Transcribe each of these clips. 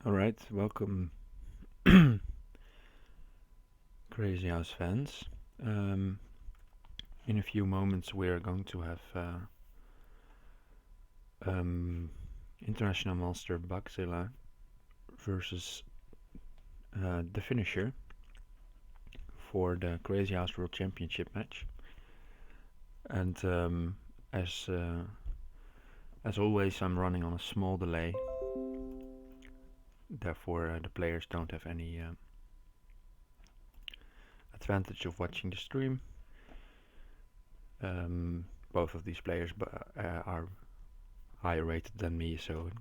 Alright, welcome Crazy House fans. Um, in a few moments we're going to have um, International Monster Bugzilla versus TheFinnisher for the Crazy House World Championship match. And as as always, I'm running on a small delay. Therefore, the players don't have any advantage of watching the stream. Both of these players are higher rated than me, so it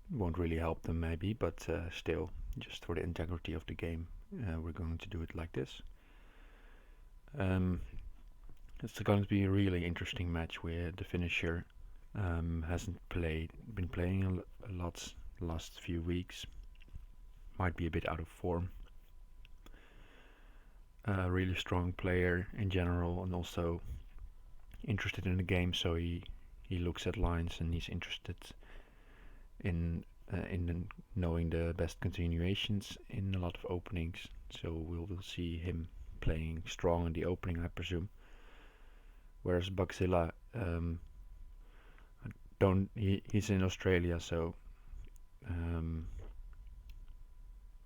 won't really help them maybe, but still, just for the integrity of the game, we're going to do it like this. It's going to be a really interesting match where TheFinnisher hasn't been playing a lot the last few weeks. Might be a bit out of form. A really strong player in general, and also interested in the game, so he looks at lines and he's interested in knowing the best continuations in a lot of openings. So we'll see him playing strong in the opening, I presume. Whereas Bugzilla, he's in Australia, so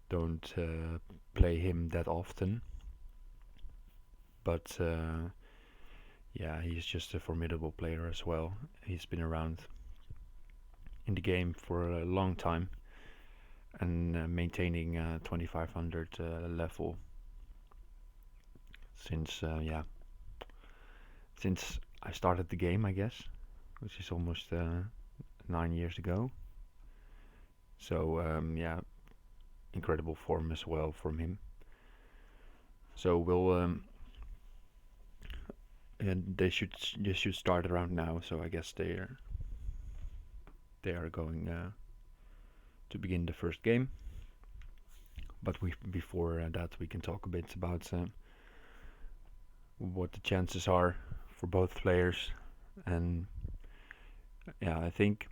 don't play him that often. But yeah, he's just a formidable player as well. He's been around in the game for a long time and maintaining 2500 level since since I started the game, I guess, which is almost 9 years ago. So yeah, incredible form as well from him. So we'll and they should start around now. So I guess they are going to begin the first game. But before that, we can talk a bit about what the chances are for both players. And yeah, I think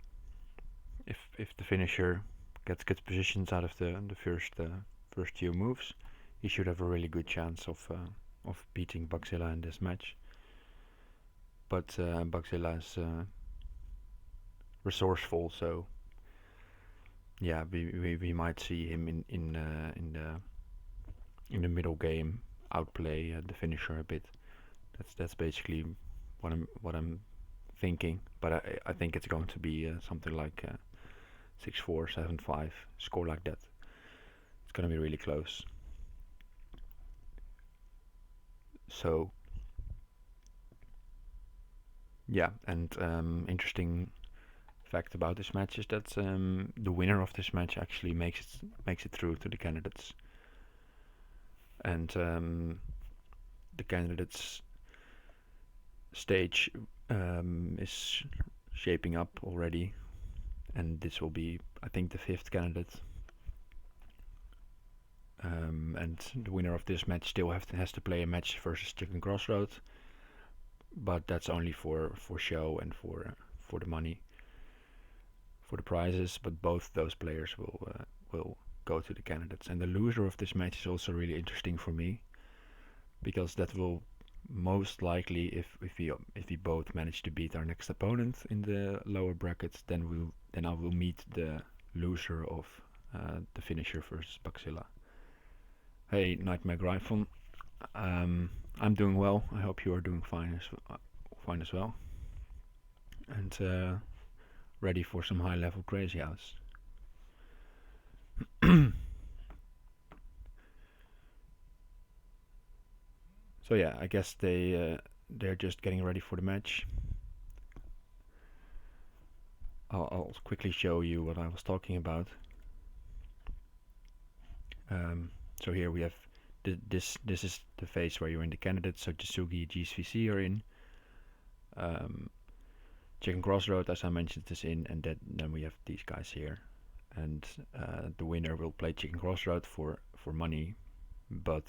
if TheFinnisher gets good positions out of the first few moves, he should have a really good chance of beating Bugzilla in this match. But Bugzilla is resourceful, so yeah, we might see him in the middle game outplay TheFinnisher a bit. That's basically what I'm thinking. But I think it's going to be something like 6-4, 7-5, score like that. It's gonna be really close. So yeah, and interesting fact about this match is that the winner of this match actually makes it through to the candidates, and the candidates stage is shaping up already, and this will be, I think, the 5th candidate. And the winner of this match still has to play a match versus Chicken Crossroad, but that's only for show and for the money, for the prizes. But both those players will go to the candidates, and the loser of this match is also really interesting for me, because that will most likely, if we both manage to beat our next opponent in the lower brackets, then I will meet the loser of TheFinnisher versus Bugzilla. Hey, Nightmare Gryphon. I'm doing well. I hope you are doing fine as well, and ready for some high level Crazy House. So yeah, I guess they're just getting ready for the match. I'll quickly show you what I was talking about. So here we have this is the phase where you're in the candidates. So Jisugi, GSVC are in. Chicken Crossroad, as I mentioned, is in, and then we have these guys here. And the winner will play Chicken Crossroad for money, but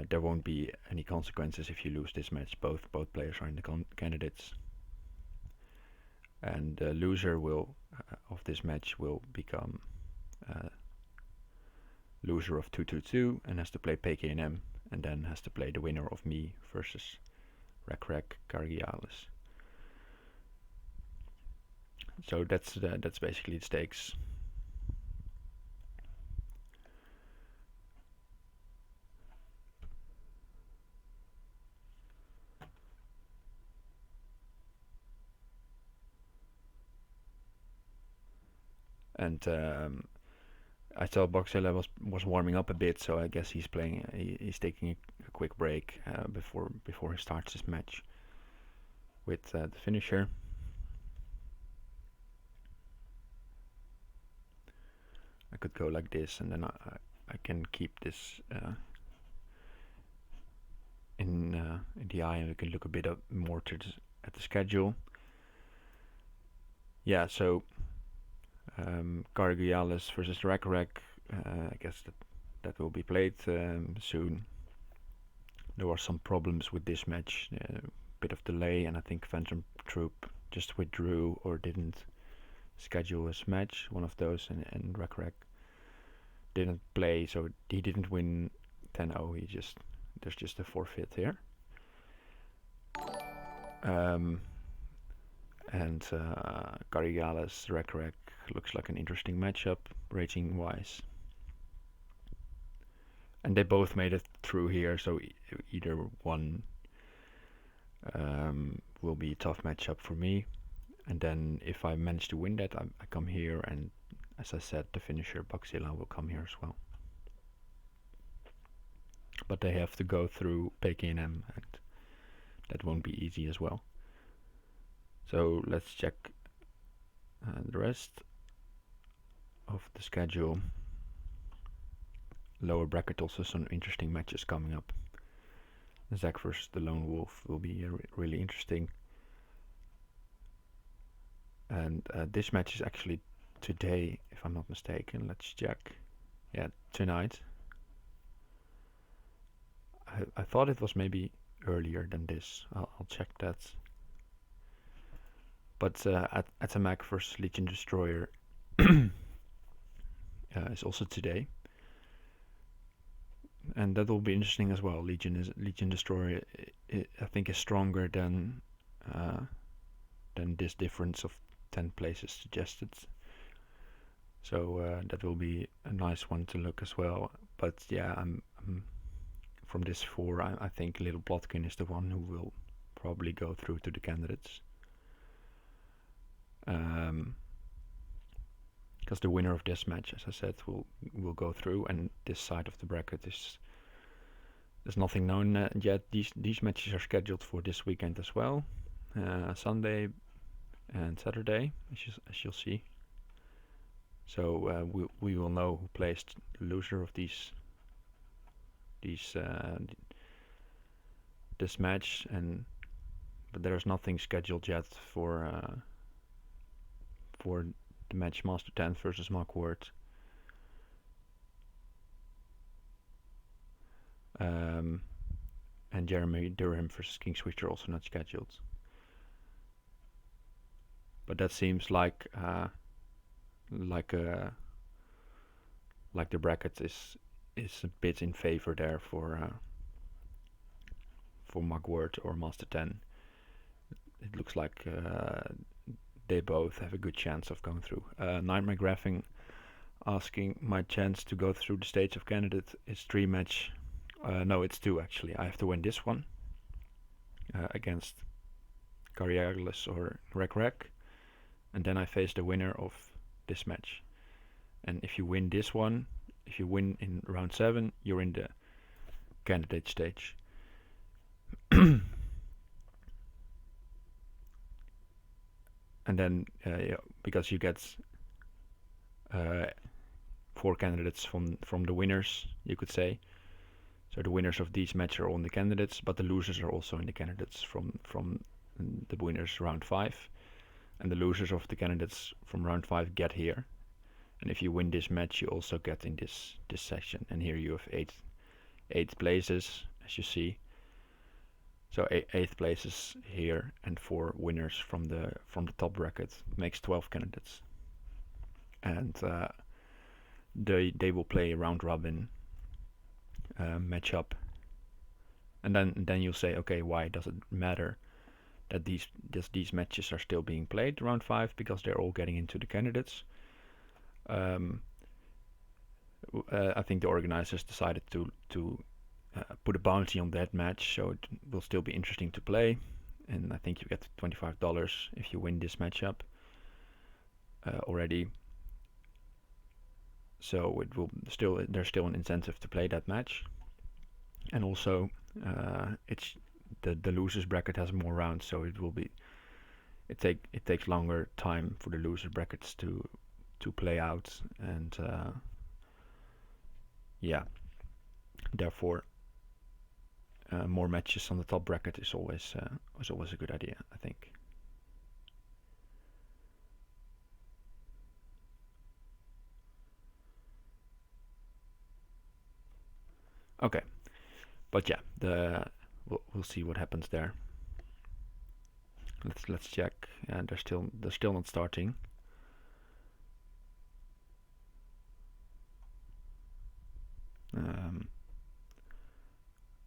there won't be any consequences if you lose this match. Both players are in the candidates. and the loser will of this match will become loser of 2-2-2 and has to play PKNM, and then has to play the winner of me versus Rek Cargialis. So that's basically the stakes. And I saw Bugzilla was warming up a bit, so I guess he's playing. He's taking a quick break before he starts his match with the finisher. I could go like this, and then I can keep this in the eye, and we can look a bit more at the schedule. Yeah, so Cargialis versus Rek. I guess that will be played soon. There were some problems with this match, a bit of delay, and I think Phantom Troop just withdrew or didn't schedule his match, one of those, and Rek didn't play, so he didn't win 10-0. There's just a forfeit here. And Cargialis Rek looks like an interesting matchup rating wise, and they both made it through here, so either one will be a tough matchup for me. And then if I manage to win that, I come here, and as I said, the finisher Bugzilla will come here as well. But they have to go through PKNM, and that won't be easy as well. So let's check the rest of the schedule. Lower bracket, also some interesting matches coming up. Zach versus the Lone Wolf will be really interesting. And this match is actually today, if I'm not mistaken. Let's check. Yeah, tonight. I thought it was maybe earlier than this. I'll check that. But Atamac versus Legion Destroyer is also today, and that will be interesting as well. Legion Destroyer, I think, is stronger than this difference of 10 places suggested. So that will be a nice one to look as well. But yeah, I'm from this 4. I think Little Plotkin is the one who will probably go through to the candidates. Because the winner of this match, as I said, will go through, and this side of the bracket there's nothing known yet. These matches are scheduled for this weekend as well, Sunday and Saturday, as you'll see. So we will know who plays the loser of this match, but there's nothing scheduled yet for the match Master 10 versus Mugwort. And Jeremy Durham versus King Switcher also not scheduled. But that seems like the bracket is a bit in favor there for Mugwort or Master 10. It looks like they both have a good chance of going through. Nightmare Graphing asking, my chance to go through the stage of candidate is 3 match. No, it's 2 actually. I have to win this one against Cargialis or Rek, and then I face the winner of this match. And if you win this one, if you win in round 7, you're in the candidate stage. And then because you get 4 candidates from the winners, you could say. So the winners of these matches are all in the candidates, but the losers are also in the candidates from the winners round 5. And the losers of the candidates from round 5 get here. And if you win this match, you also get in this section. And here you have 8 places, as you see. So 8th place is here, and 4 winners from the top bracket makes 12 candidates, and they will play a round robin matchup, and then you'll say, okay, why does it matter that these matches are still being played round 5? Because they're all getting into the candidates. I think the organizers decided to put a bounty on that match, so it will still be interesting to play. And I think you get $25 if you win this matchup already. So it will there's still an incentive to play that match. And also, it's the losers bracket has more rounds, so it takes longer time for the loser brackets to play out, and yeah, therefore more matches on the top bracket is always a good idea, I think. Okay, but yeah, we'll see what happens there. Let's check, and they're still not starting.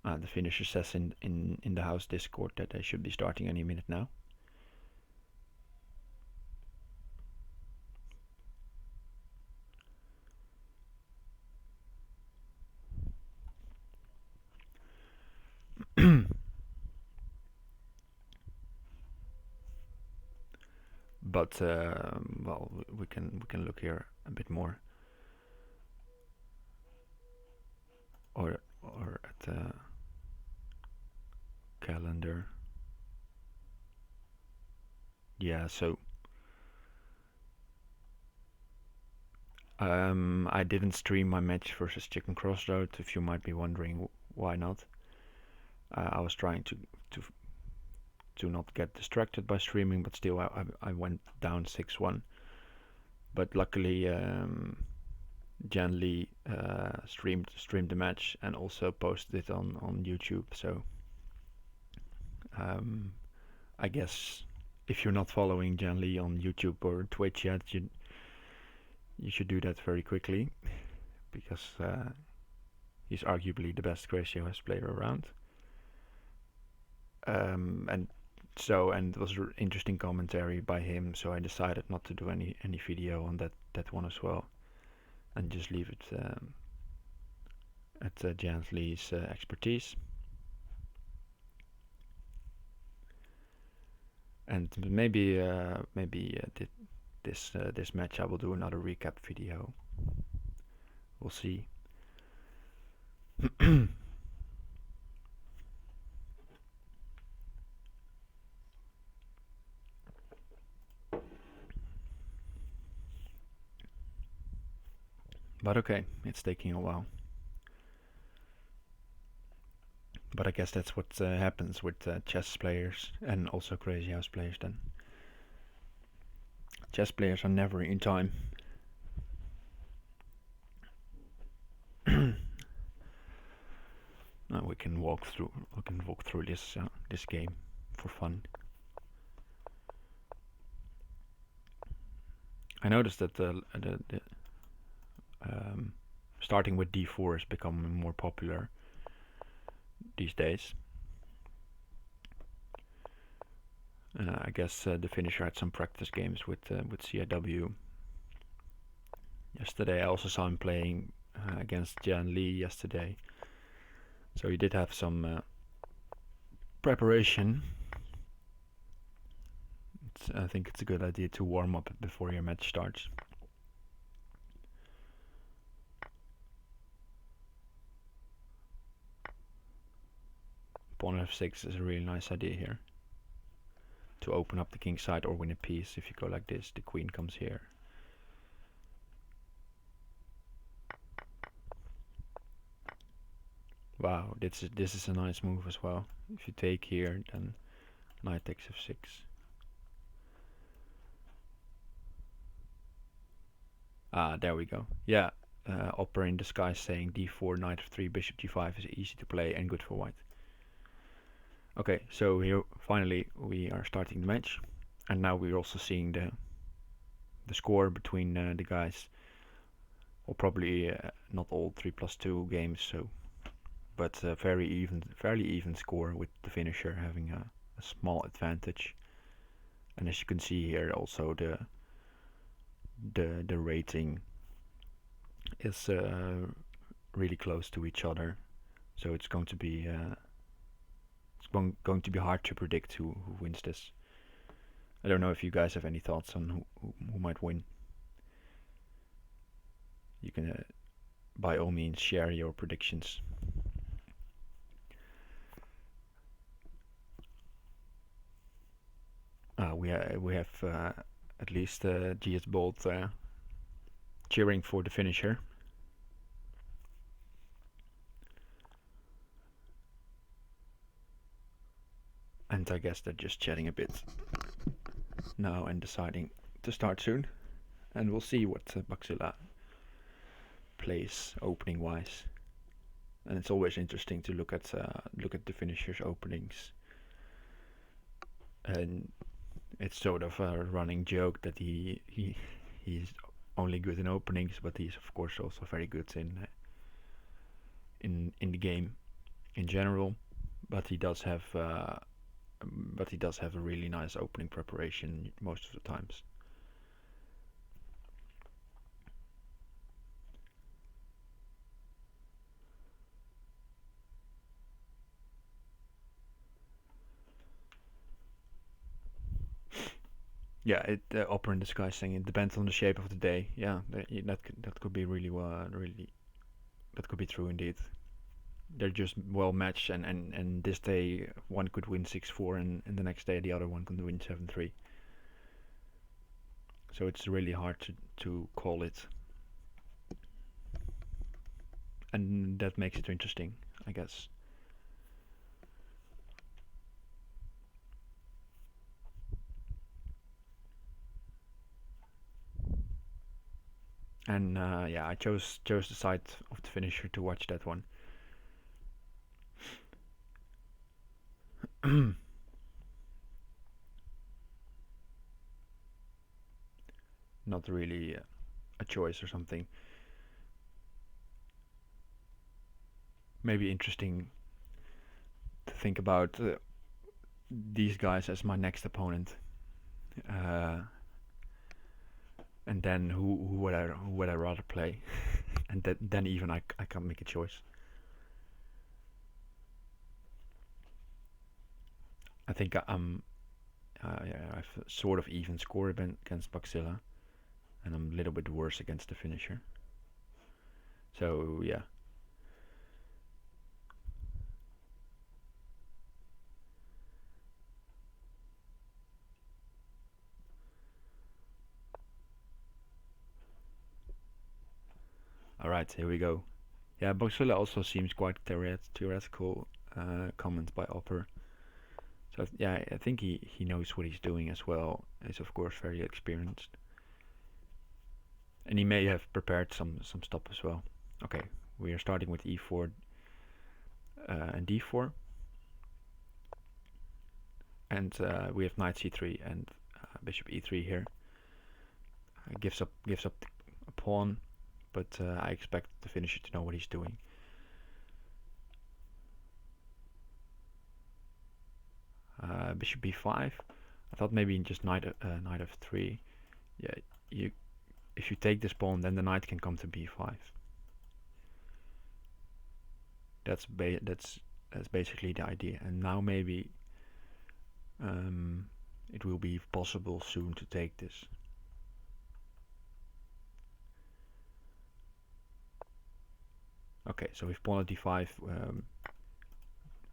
TheFinnisher says in the house Discord that they should be starting any minute now. But well, we can look here a bit more, or at the calendar. Yeah, so I didn't stream my match versus Chicken Crossroad. If you might be wondering why not, I was trying to not get distracted by streaming, but still I went down 6-1. But luckily, Jan Lee streamed the match and also posted it on YouTube. So I guess if you're not following Jan Lee on YouTube or Twitch yet, you should do that very quickly, because he's arguably the best crazyhouse player around. And it was an interesting commentary by him, so I decided not to do any video on that one as well, and just leave it at Jan Lee's expertise. And maybe this match I will do another recap video. We'll see. But okay, it's taking a while. But I guess that's what happens with chess players and also crazyhouse players then. Chess players are never in time. Now we can walk through this game for fun. I noticed that the starting with d4 is becoming more popular these days. I guess TheFinnisher had some practice games with CIW. Yesterday I also saw him playing against Jan Lee yesterday. So he did have some preparation. I think it's a good idea to warm up before your match starts. Pawn f6 is a really nice idea here, to open up the king side or win a piece. If you go like this, the queen comes here. Wow, this is a nice move as well. If you take here, then knight takes f6. There we go. Yeah, Opera in the Sky saying d4, knight f3, bishop g5 is easy to play and good for white. Okay, so here finally we are starting the match, and now we're also seeing the score between the guys. Well, probably not all 3+2 games, so but fairly even score with the finisher having a small advantage. And as you can see here, also the rating is really close to each other, so it's going to be going to be hard to predict who wins this. I don't know if you guys have any thoughts on who might win. You can by all means share your predictions. We have at least GS Bolt cheering for the finisher. And I guess they're just chatting a bit now and deciding to start soon. And we'll see what Bugzilla plays opening wise. And it's always interesting to look at the finisher's openings. And it's sort of a running joke that he's only good in openings, but he's of course also very good in the game in general. But he does have a really nice opening preparation most of the times. Yeah, opera in the sky thing. It depends on the shape of the day. Yeah, that could be really that could be true indeed. They're just well matched, and this day one could win 6-4, and the next day the other one could win 7-3. So it's really hard to call it, and that makes it interesting, I guess. And yeah, I chose the side of the finisher to watch that one. Not really a choice or something. Maybe interesting to think about these guys as my next opponent, and then who would I rather play, and then even I can make a choice. I think yeah, I've sort of even score against Bugzilla, and I'm a little bit worse against the finisher. So yeah. Alright, here we go. Yeah, Bugzilla also seems quite theoretical comments by Opper. So yeah, I think he knows what he's doing as well. He's of course very experienced. And he may have prepared some stuff as well. Okay, we are starting with e4 and d4. And we have knight c3 and bishop e3 here. Gives up a pawn, but I expect the finisher to know what he's doing. Bishop b5. I thought maybe just knight f3. Yeah, if you take this pawn, then the knight can come to b5. That's basically the idea. And now maybe it will be possible soon to take this. Okay, so we've pawn at d5,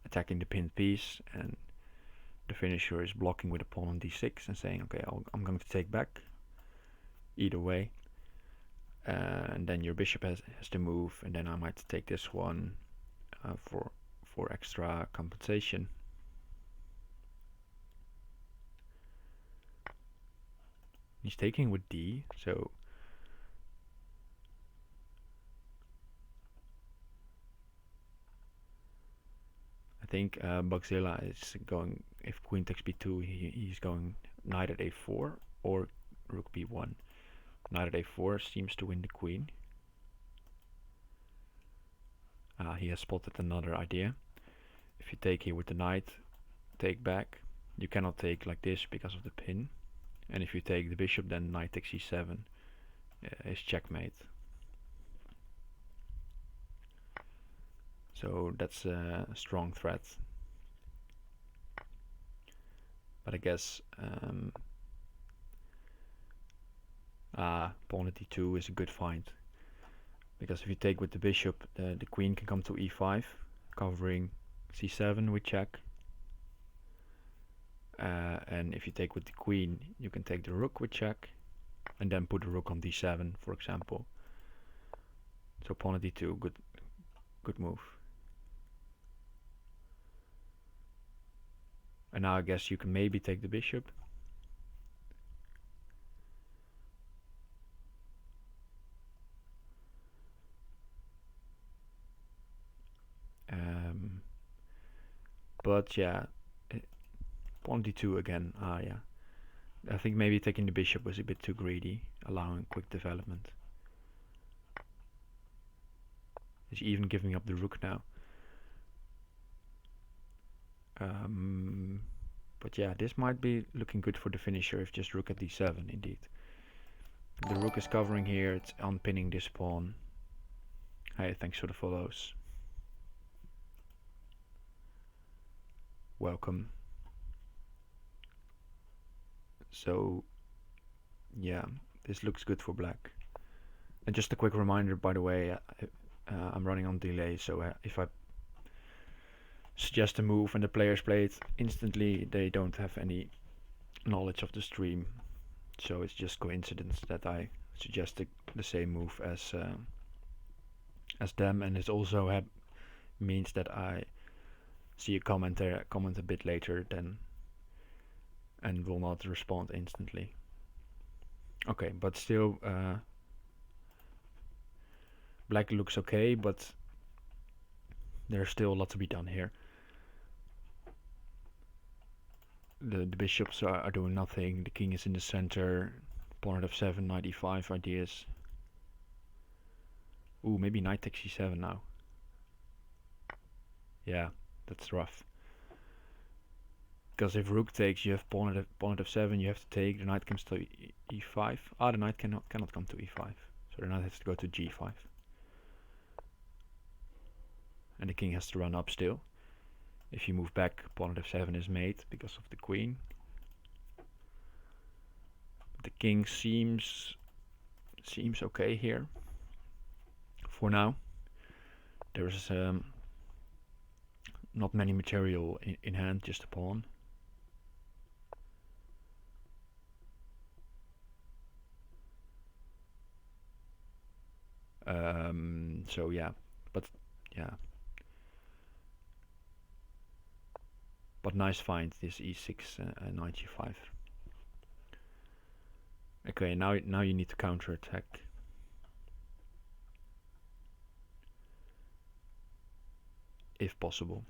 attacking the pinned piece, and the finisher is blocking with a pawn on d6 and saying, okay, I'm going to take back either way. And then your bishop has to move, and then I might take this one for extra compensation. He's taking with d, so I think Bugzilla is going, if queen takes b2, he's going knight at a4 or rook b1. Knight at a4 seems to win the queen. He has spotted another idea. If you take here with the knight, take back. You cannot take like this because of the pin. And if you take the bishop, then knight takes c7 is checkmate. So that's a strong threat. But I guess pawn at d2 is a good find. Because if you take with the bishop, the queen can come to e5, covering c7 with check. And if you take with the queen, you can take the rook with check, and then put the rook on d7, for example. So pawn at d2, good move. And now I guess you can maybe take the bishop. But yeah, pawn d2 again. Yeah. I think maybe taking the bishop was a bit too greedy, allowing quick development. He's even giving up the rook now. But yeah, this might be looking good for the finisher if just rook at d7 indeed. The rook is covering here, it's unpinning this pawn. Hey, thanks for the follows. Welcome. So yeah, this looks good for black. And just a quick reminder, by the way, I'm running on delay, so if I suggest a move and the players play it instantly, they don't have any knowledge of the stream. So it's just coincidence that I suggested the same move as them, and it also means that I see a comment a bit later then, and will not respond instantly. Okay, but still, black looks okay, but there's still a lot to be done here. The bishops are doing nothing. The king is in the center. Pawn at f7, knight e5 ideas. Ooh, maybe knight takes c7 now. Yeah, that's rough. Because if rook takes, you have pawn at f7. You have to take. The knight comes to e5. The knight cannot come to e5. So the knight has to go to g5. And the king has to run up still. If you move back, pawn at f7 is made because of the queen. The king seems okay here. For now, there's not many material in hand, just a pawn. So yeah, but nice find, this e6 knight g5. Okay, now you need to counter attack. If possible.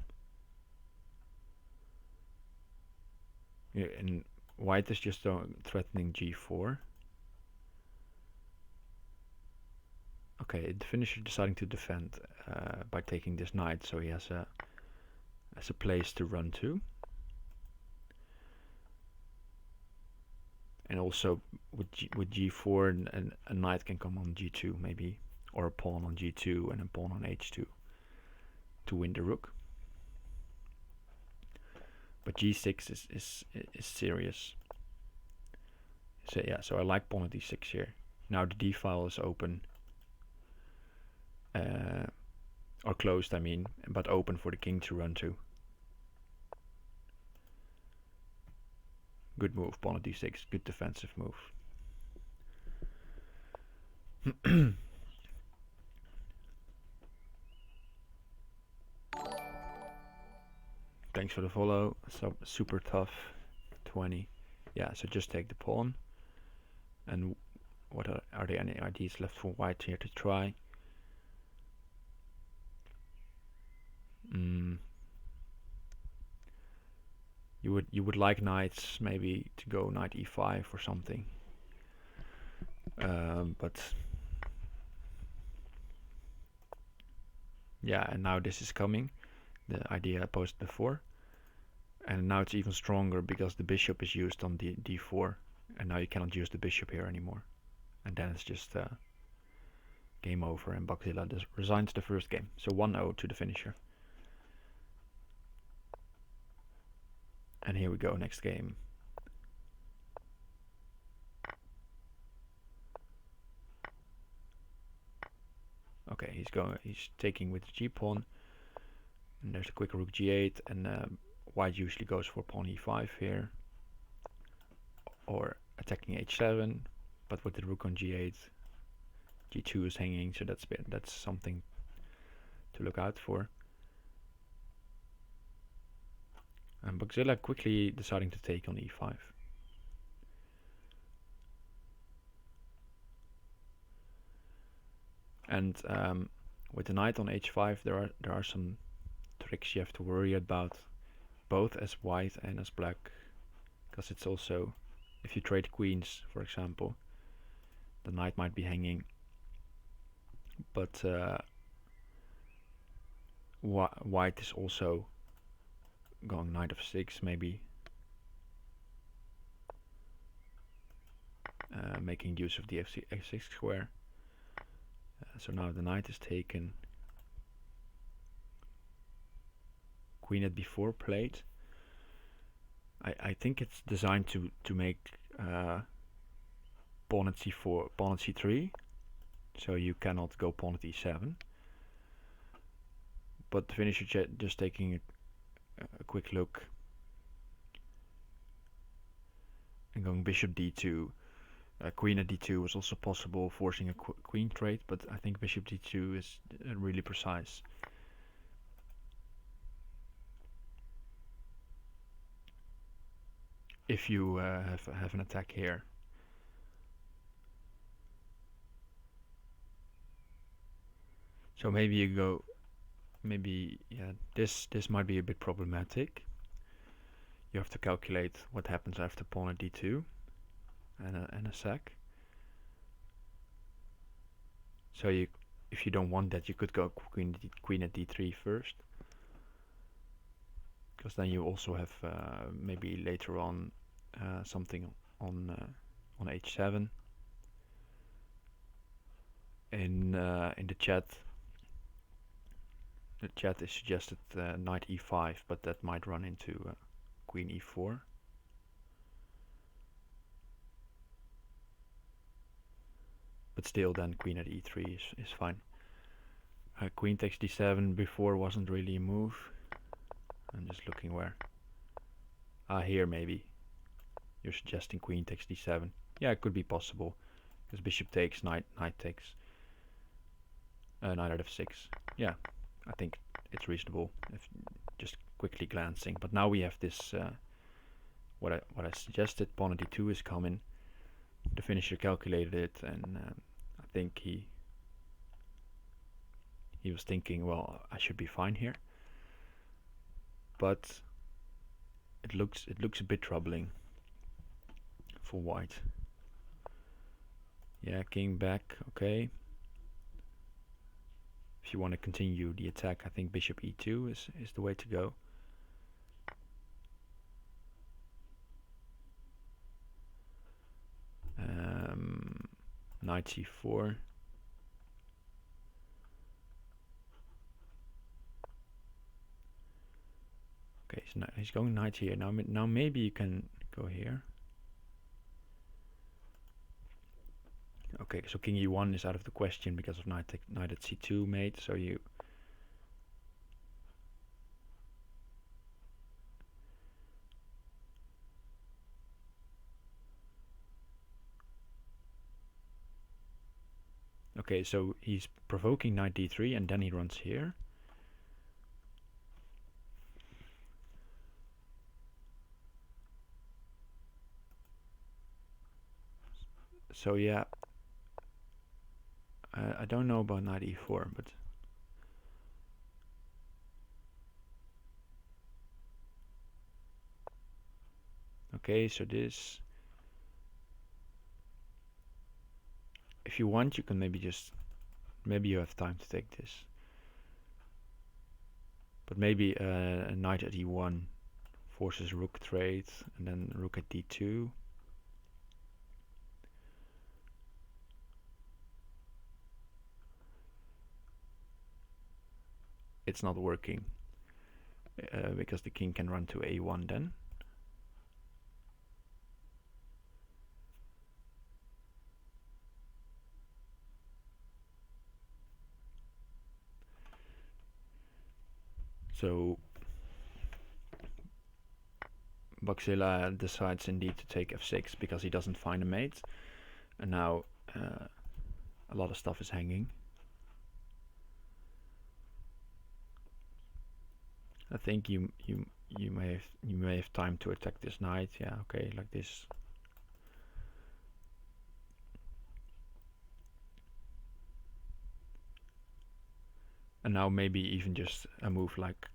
Yeah, and white is just threatening g4. Okay, the finisher deciding to defend by taking this knight, so he has a place to run to. And also with g4, and a knight can come on g2 maybe, or a pawn on g2 and a pawn on h2 to win the rook. But g6 is serious. So yeah, so I like pawn at d6 here. Now the d file is open, or closed, I mean, but open for the king to run to. Good move, pawn at d6, good defensive move. Thanks for the follow. So super tough. 20. Yeah, so just take the pawn. And what are there any ideas left for white here to try? You would like knights maybe to go knight e5 or something. But yeah, and now this is coming. The idea I posted before. And now it's even stronger because the bishop is used on d4, and now you cannot use the bishop here anymore. And then it's just game over, and Bugzilla resigns the first game. So 1-0 to the finisher. And here we go, next game. Okay, he's taking with the g-pawn. And there's a quick rook g8, and white usually goes for pawn e5 here. Or attacking h7, but with the rook on g8, g2 is hanging, so that's something to look out for. And Bugzilla quickly deciding to take on e5. And with the knight on h5, there are some tricks you have to worry about, both as white and as black, because it's also, if you trade queens, for example, the knight might be hanging, but white is also going knight f6, maybe making use of the f6 square. So now the knight is taken. Queen at b4 played. I think it's designed to make pawn at c4, pawn at c3, so you cannot go pawn at e7. But the finisher just taking a quick look and going bishop d2. Queen at d2 was also possible, forcing a queen trade, but I think bishop d2 is really precise. If you have an attack here. So maybe you go, yeah, this might be a bit problematic. You have to calculate what happens after pawn at d2 and a sack. So if you don't want that, you could go queen at d3 first, because then you also have maybe later on something on h7. In the chat is suggested knight e5, but that might run into queen e4. But still, then queen at e3 is fine. Queen takes d7 before wasn't really a move. I'm just looking where. Here maybe. You're suggesting queen takes d7. Yeah, it could be possible. Because bishop takes, knight takes. Knight at f6. Yeah, I think it's reasonable. If just quickly glancing. But now we have this. What I suggested. Pawn at d2 is coming. The finisher calculated it, and I think he was thinking, well, I should be fine here. But it looks a bit troubling for white. Yeah, king back, okay. If you want to continue the attack, I think bishop e2 is the way to go. Knight c4. Okay, so now he's going knight here. Now maybe you can go here. Okay, so king e1 is out of the question because of knight at c2 mate. So you. Okay, so he's provoking knight d3 and then he runs here. So yeah, I don't know about knight e4, but Okay, so this. If you want, you can maybe you have time to take this. But maybe a knight at e1 forces rook trade, and then rook at d2. It's not working because the king can run to a1 then. So Bugzilla decides indeed to take f6 because he doesn't find a mate, and now a lot of stuff is hanging. I think you may have time to attack this knight. Yeah, okay, like this. And now maybe even just a move like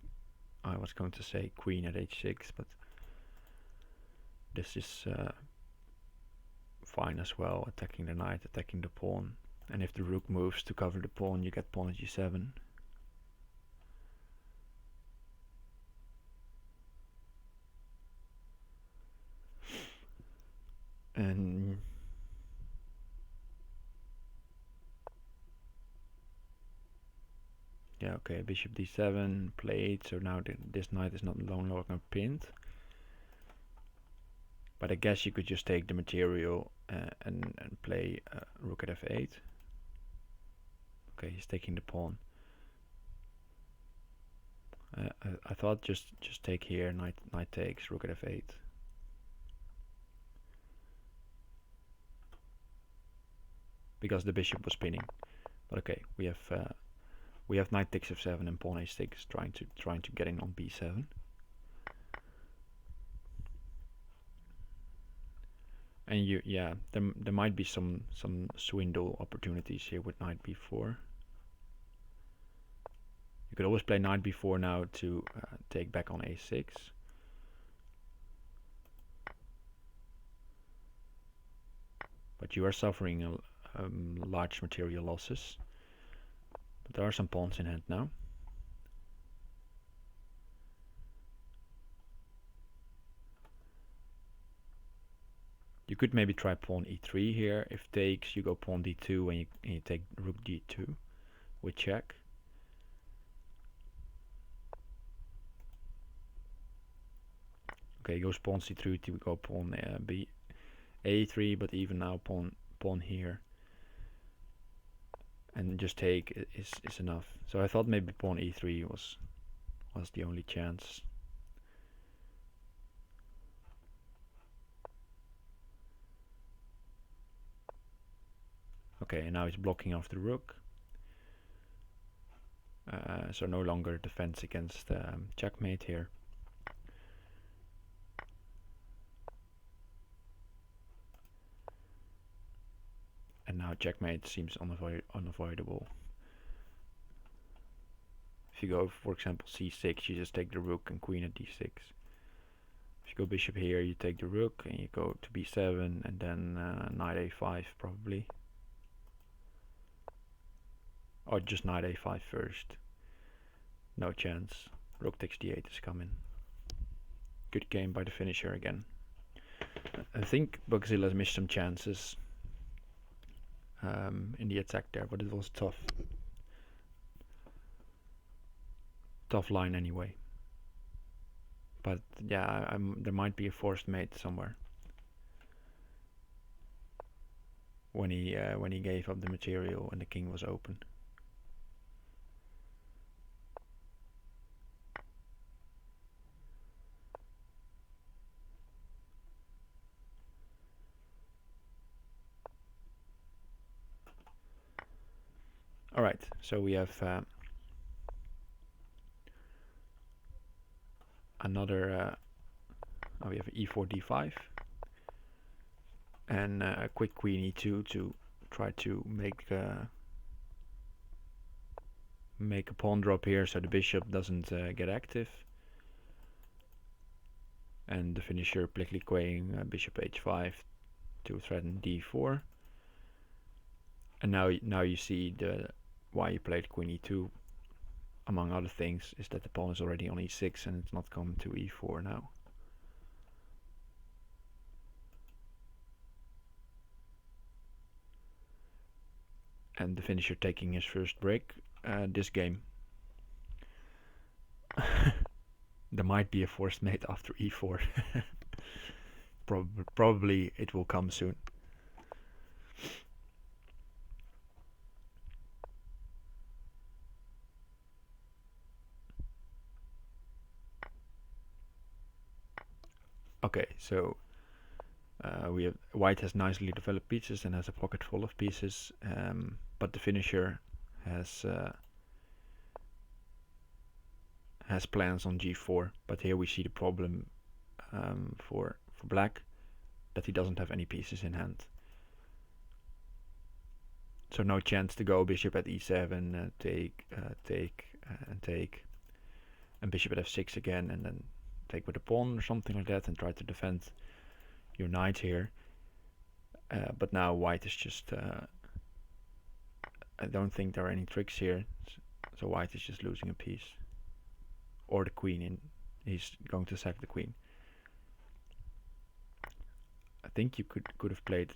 I was going to say queen at h6, but this is fine as well. Attacking the knight, attacking the pawn, and if the rook moves to cover the pawn, you get pawn at g7. And yeah, okay, bishop d7 played, so now this knight is not no longer pinned. But I guess you could just take the material and play rook at f8. Okay, he's taking the pawn. I thought just take here, knight takes, rook at f8. Because the bishop was spinning. But okay, we have knight takes f7 and pawn h6 trying to get in on b7. And there might be some swindle opportunities here with knight b4. You could always play knight b4 now to take back on a6. But you are suffering large material losses. But there are some pawns in hand now. You could maybe try pawn e3 here. If takes, you go pawn d2 and you take rook d2 with check. Okay, goes pawn c3 to go pawn b a3, but even now pawn here and just take is enough. So I thought maybe pawn e3 was the only chance. Okay, and now he's blocking off the rook. So no longer defense against checkmate here. And now checkmate seems unavoidable. If you go, for example, c6, you just take the rook and queen at d6. If you go bishop here, you take the rook and you go to b7 and then knight a5 probably. Or just knight a5 first. No chance. Rook takes d8 is coming. Good game by TheFinnisher again. I think Bugzilla missed some chances in the attack there, but it was tough. Tough line anyway. But yeah, there might be a forced mate somewhere. When he gave up the material and the king was open. Alright, so we have another we have e4 d5 and a quick queen e2 to try to make a pawn drop here so the bishop doesn't get active. and the finisher playing bishop h5 to threaten d4. And now you see why he played queen e2, among other things, is that the pawn is already on e6 and it's not coming to e4 now. And the finisher taking his first break this game. There might be a forced mate after e4. Probably it will come soon. Okay, so we have white has nicely developed pieces and has a pocket full of pieces, but the finisher has plans on g4. But here we see the problem for black, that he doesn't have any pieces in hand. So no chance to go bishop at e7, take, and bishop at f6 again, and then take with a pawn or something like that, and try to defend your knight here. But now white is just... I don't think there are any tricks here, so white is just losing a piece. Or the queen, he's going to sack the queen. I think you could have played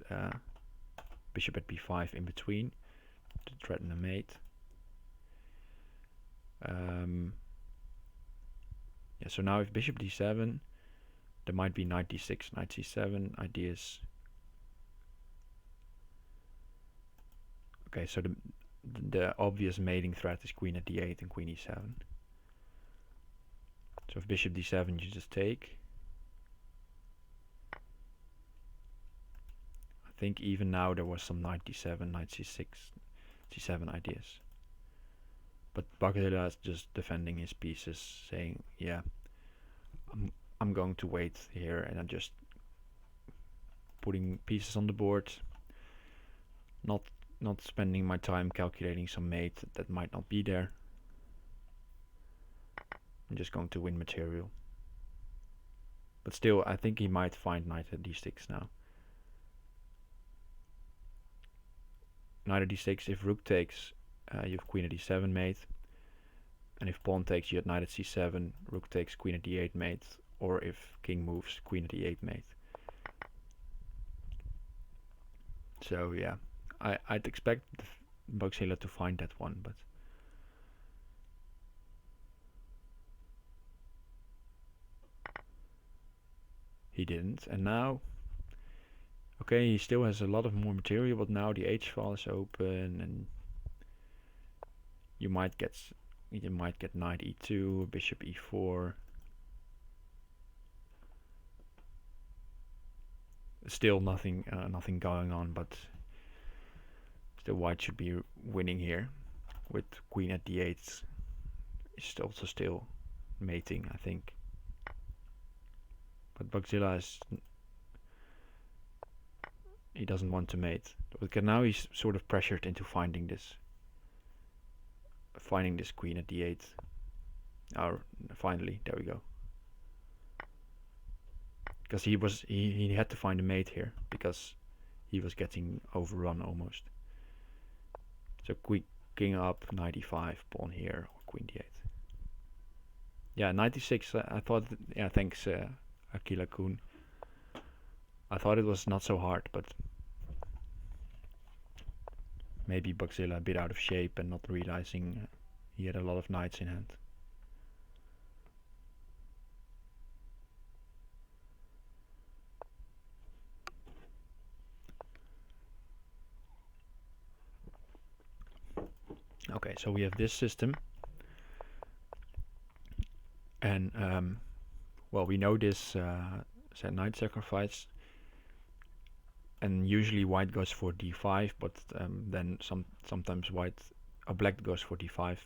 bishop at b5 in between to threaten a mate. Yeah, so now if bishop d7, there might be knight d6, knight c7 ideas. Okay, so the obvious mating threat is queen at d8 and queen e7. So if bishop d7, you just take. I think even now there was some knight d7, knight c6, c7 ideas. But Bugzilla is just defending his pieces, saying, yeah, I'm going to wait here, and I'm just putting pieces on the board, not spending my time calculating some mate that might not be there. I'm just going to win material. But still, I think he might find knight at d6 now. Knight at d6, if rook takes, you have queen at d7 mate. And if pawn takes, you have knight at c7, rook takes, queen at d8 mate. Or if king moves, queen at e8 mate. So yeah, I'd expect Bugzilla to find that one, but he didn't. And now, okay, he still has a lot of more material, but now the h-file is open, and you might get knight e2, bishop e4. Still nothing going on, but still white should be winning here with queen at d8. It's also still mating, I think. But Bugzilla he doesn't want to mate. Because now he's sort of pressured into finding this queen at d8. Finally, there we go. Because he had to find a mate here, because he was getting overrun almost. So king up, knight e5, pawn here, or queen d8. Yeah, knight d6. I thought. Yeah, thanks, Akila Kun. I thought it was not so hard, but maybe Bugzilla a bit out of shape and not realizing he had a lot of knights in hand. Okay, so we have this system, and well, we know this set knight sacrifice, and usually white goes for d5, but then sometimes black goes for d5,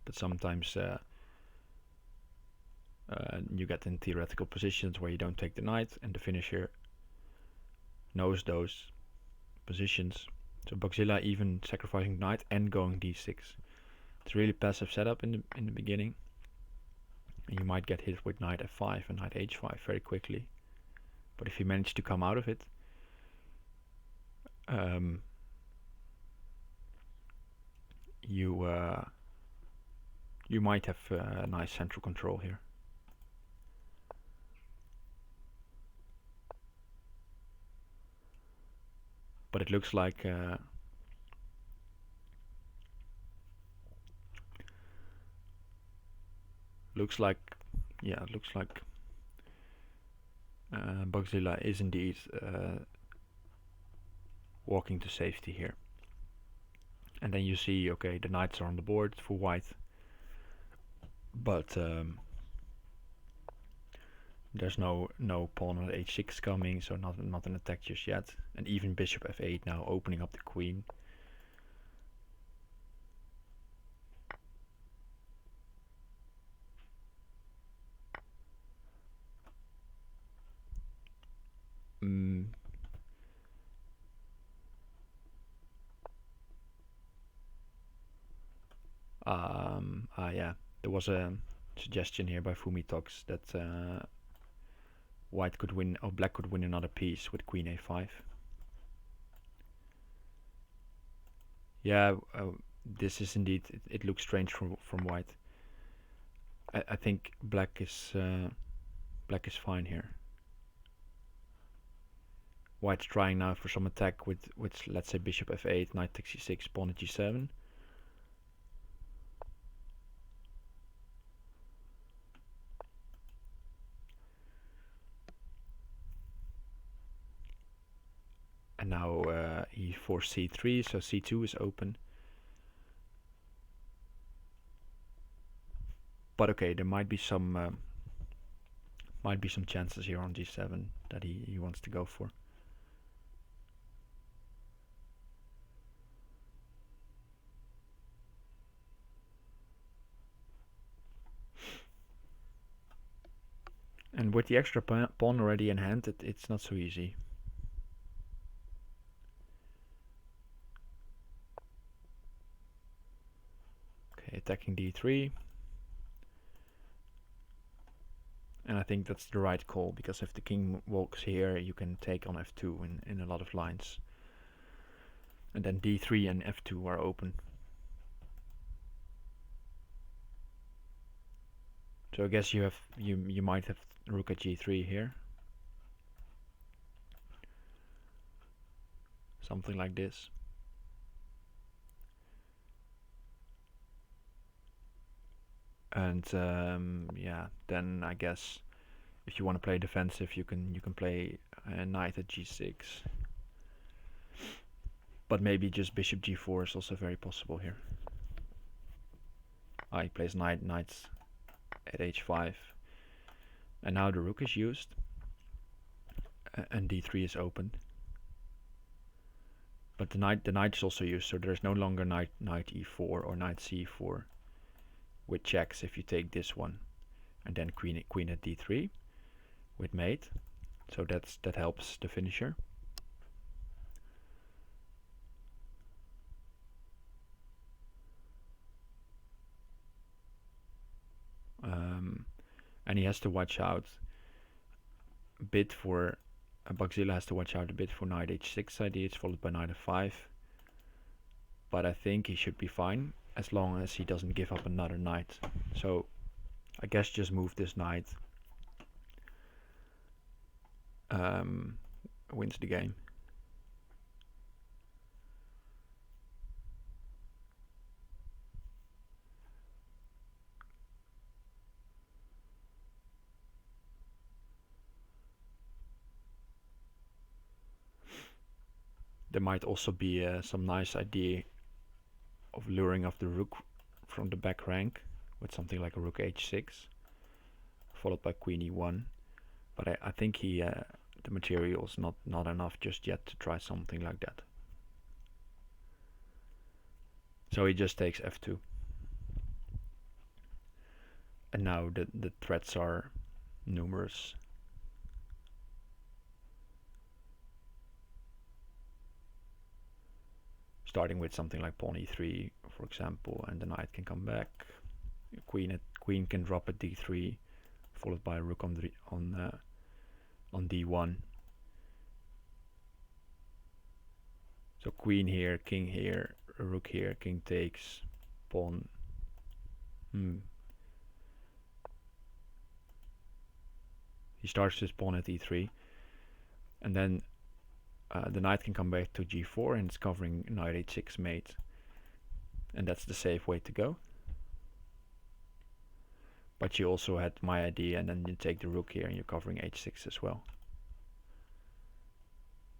but sometimes you get in theoretical positions where you don't take the knight, and the finisher knows those positions. So Bugzilla even sacrificing knight and going d6. It's really passive setup in the beginning. and you might get hit with knight f5 and knight h5 very quickly. But if you manage to come out of it, you might have a nice central control here. But it looks like Bugzilla is indeed walking to safety here. And then you see, okay, the knights are on the board for white, but there's no pawn on h6 coming, so not an attack just yet. And even bishop f8 now opening up the queen. Yeah, there was a suggestion here by Fumitox that white could win, or black could win another piece with queen a5. Yeah, this is indeed, it looks strange from white. I think black is fine here. White's trying now for some attack with let's say bishop f8, knight takes c6, pawn at g7. And now e4 c3, so c2 is open. But okay, there might be some chances here on g7 that he wants to go for. And with the extra pawn already in hand, it's not so easy. Okay, attacking d3. And I think that's the right call, because if the king walks here, you can take on f2 in a lot of lines. And then d3 and f2 are open. So I guess you might have rook at g3 here. Something like this. And yeah, then I guess if you want to play defensive, you can play knight at g6. But maybe just bishop g4 is also very possible here. He plays knights at h5. And now the rook is used. And d3 is open. But the knight is also used, so there's no longer knight e4 or knight c4 with checks if you take this one. And then queen at d3 with mate. So that helps the finisher. And he has to watch out a bit for Bugzilla has to watch out a bit for knight h6 ideas, followed by knight f5. But I think he should be fine as long as he doesn't give up another knight. So I guess just move this knight. Wins the game. There might also be some nice idea of luring off the rook from the back rank with something like a rook h6, followed by queen e1. But I think the material is not enough just yet to try something like that. So he just takes f2. And now the threats are numerous. Starting with something like pawn e3, for example, and the knight can come back. Queen can drop at d3, followed by a rook on d1. So queen here, king here, rook here, king takes, pawn. He starts his pawn at e3, and then the knight can come back to g4, and it's covering knight h6 mate, and that's the safe way to go. But you also had my idea, and then you take the rook here, and you're covering h6 as well.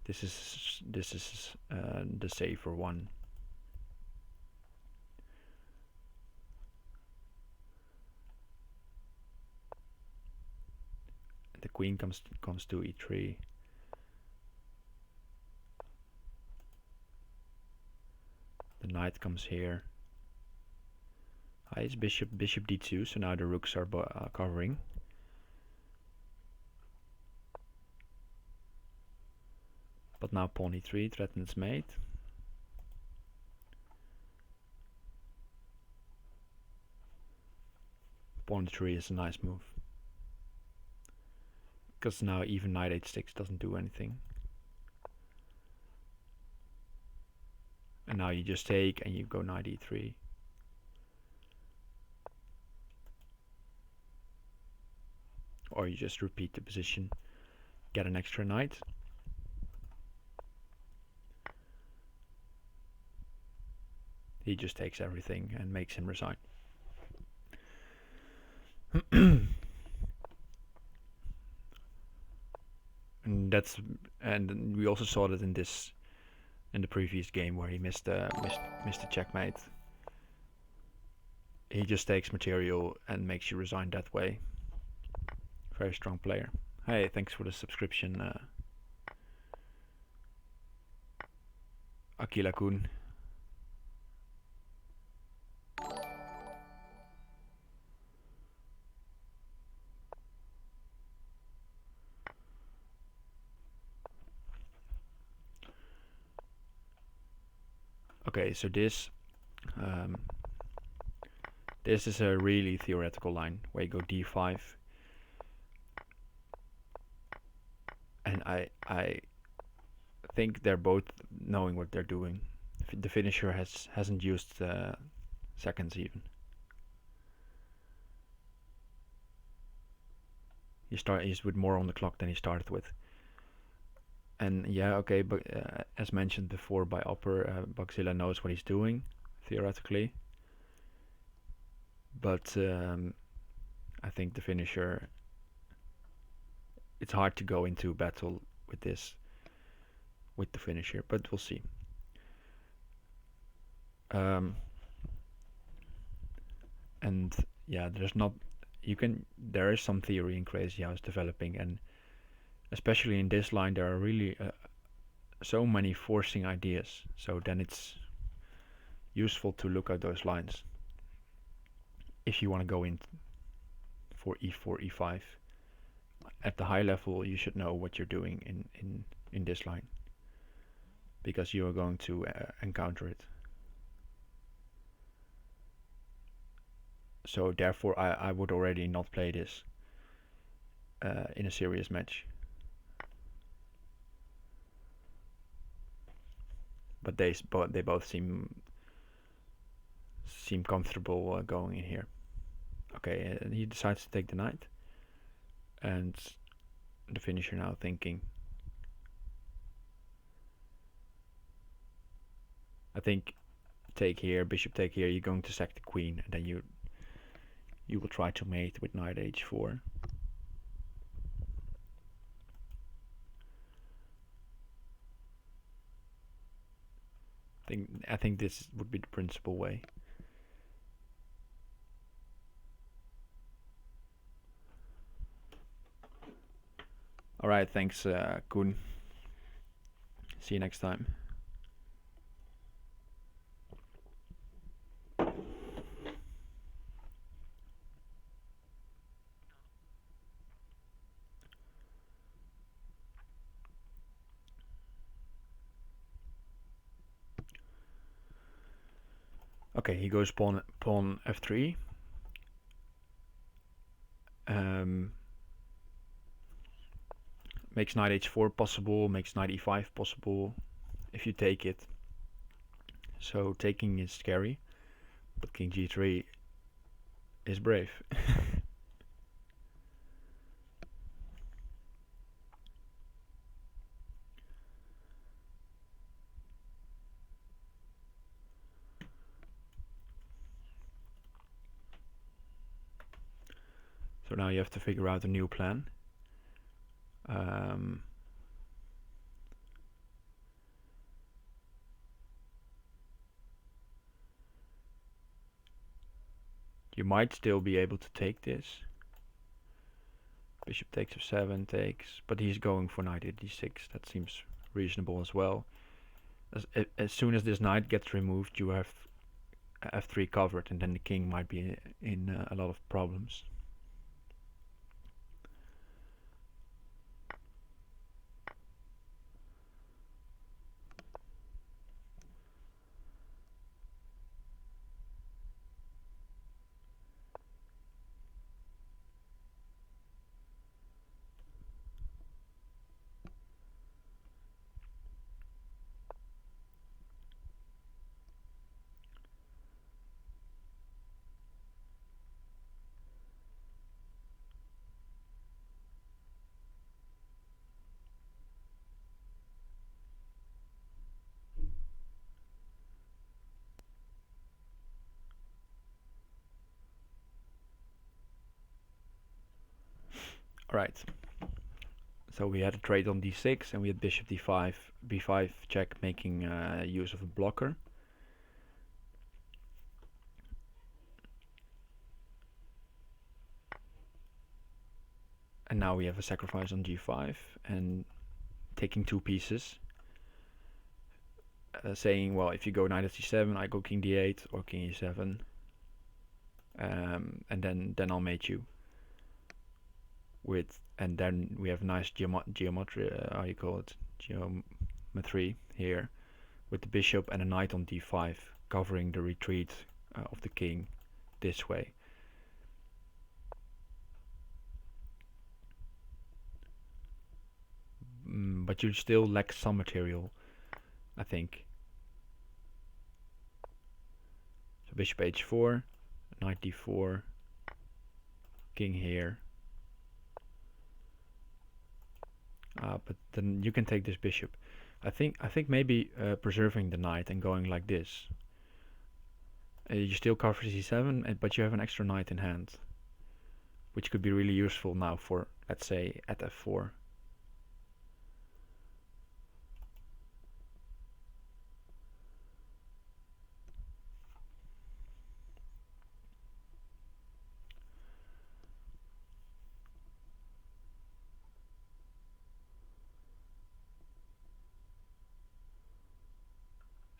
This is the safer one. The queen comes to e3. The knight comes here. It's bishop d2, so now the rooks are covering. But now pawn e3 threatens mate. Pawn e3 is a nice move, because now even knight h6 doesn't do anything. And now you just take and you go knight e3. Or you just repeat the position, get an extra knight. He just takes everything and makes him resign. And we also saw that in the previous game where he missed the checkmate. He just takes material and makes you resign that way. Very strong player. Hey, thanks for the subscription, Akila Kun. Okay, so this is a really theoretical line where you go d5, and I think they're both knowing what they're doing. The finisher hasn't used seconds even. He's with more on the clock than he started with. And yeah, okay, but as mentioned before by Upper, Bugzilla knows what he's doing, theoretically. But I think the finisher, it's hard to go into battle with the finisher, but we'll see. And yeah, there is some theory in Crazy House developing, and especially in this line there are really so many forcing ideas, so then it's useful to look at those lines if you want to go in for e4, e5. At the high level you should know what you're doing in this line, because you are going to encounter it. So therefore I would already not play this in a serious match. But they both seem comfortable going in here. Okay, and he decides to take the knight, and the finisher now thinking, I think take here, bishop take here, you're going to sack the queen, and then you will try to mate with knight h4. I think this would be the principal way. Alright, thanks Kun. See you next time. Okay, he goes pawn f3, Makes knight h4 possible, makes knight e5 possible if you take it. So taking is scary, but king g3 is brave. So now you have to figure out a new plan. You might still be able to take this. Bishop takes f7 takes, but he's going for knight d6. That seems reasonable as well. As soon as this knight gets removed, you have f3 covered, and then the king might be in a lot of problems. Alright, so we had a trade on d6 and we had bishop d5, b5 check, making use of a blocker. And now we have a sacrifice on g5 and taking two pieces. Saying, well, if you go knight c7, I go king d8 or king e7, and then I'll mate you with, and then we have nice geometry, how you call it, geometry here, with the bishop and a knight on d5 covering the retreat of the king this way. But you still lack some material, I think. So bishop h4, knight d4, king here. But then you can take this bishop. I think maybe preserving the knight and going like this. You still cover c7, but you have an extra knight in hand, which could be really useful now for, let's say, at f4.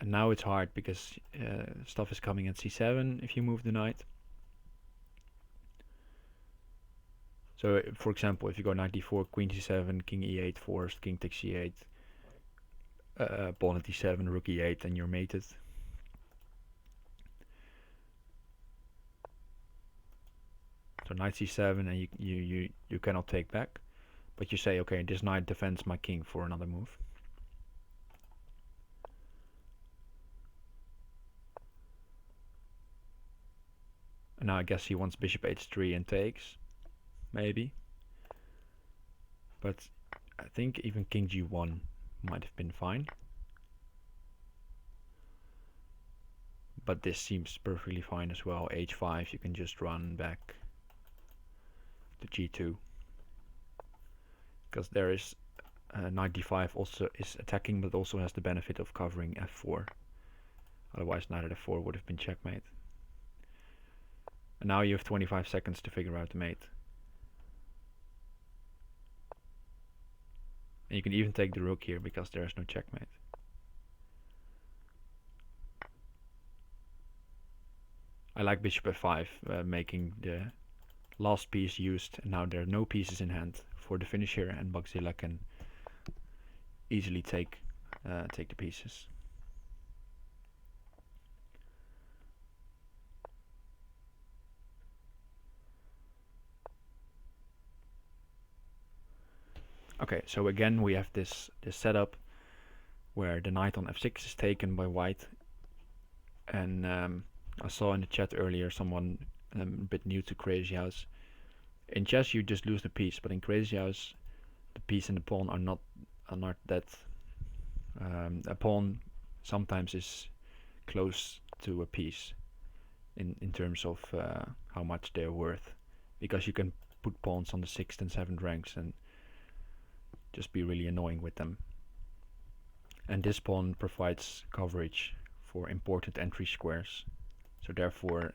And now it's hard because stuff is coming at c7 if you move the knight. So, for example, if you go knight d4, queen c7, king e8 forced, king takes c8, pawn at d7, rook e8, and you're mated. So knight c7, and you cannot take back, but you say, okay, this knight defends my king for another move. And now I guess he wants bishop h3 and takes, maybe. But I think even king g1 might have been fine. But this seems perfectly fine as well. h5, you can just run back to g2. Because there is knight d5 also is attacking, but also has the benefit of covering f4. Otherwise knight at f4 would have been checkmate. And now you have 25 seconds to figure out the mate. And you can even take the rook here because there is no checkmate. I like bishop f5, making the last piece used, and now there are no pieces in hand for TheFinnisher, and Bugzilla can easily take the pieces. Okay, so again we have this setup where the knight on f6 is taken by white, and I saw in the chat earlier someone a bit new to Crazy House. In chess you just lose the piece, but in Crazy House the piece and the pawn are not that. A pawn sometimes is close to a piece in terms of how much they're worth, because you can put pawns on the 6th and 7th ranks and just be really annoying with them. And this pawn provides coverage for important entry squares, so therefore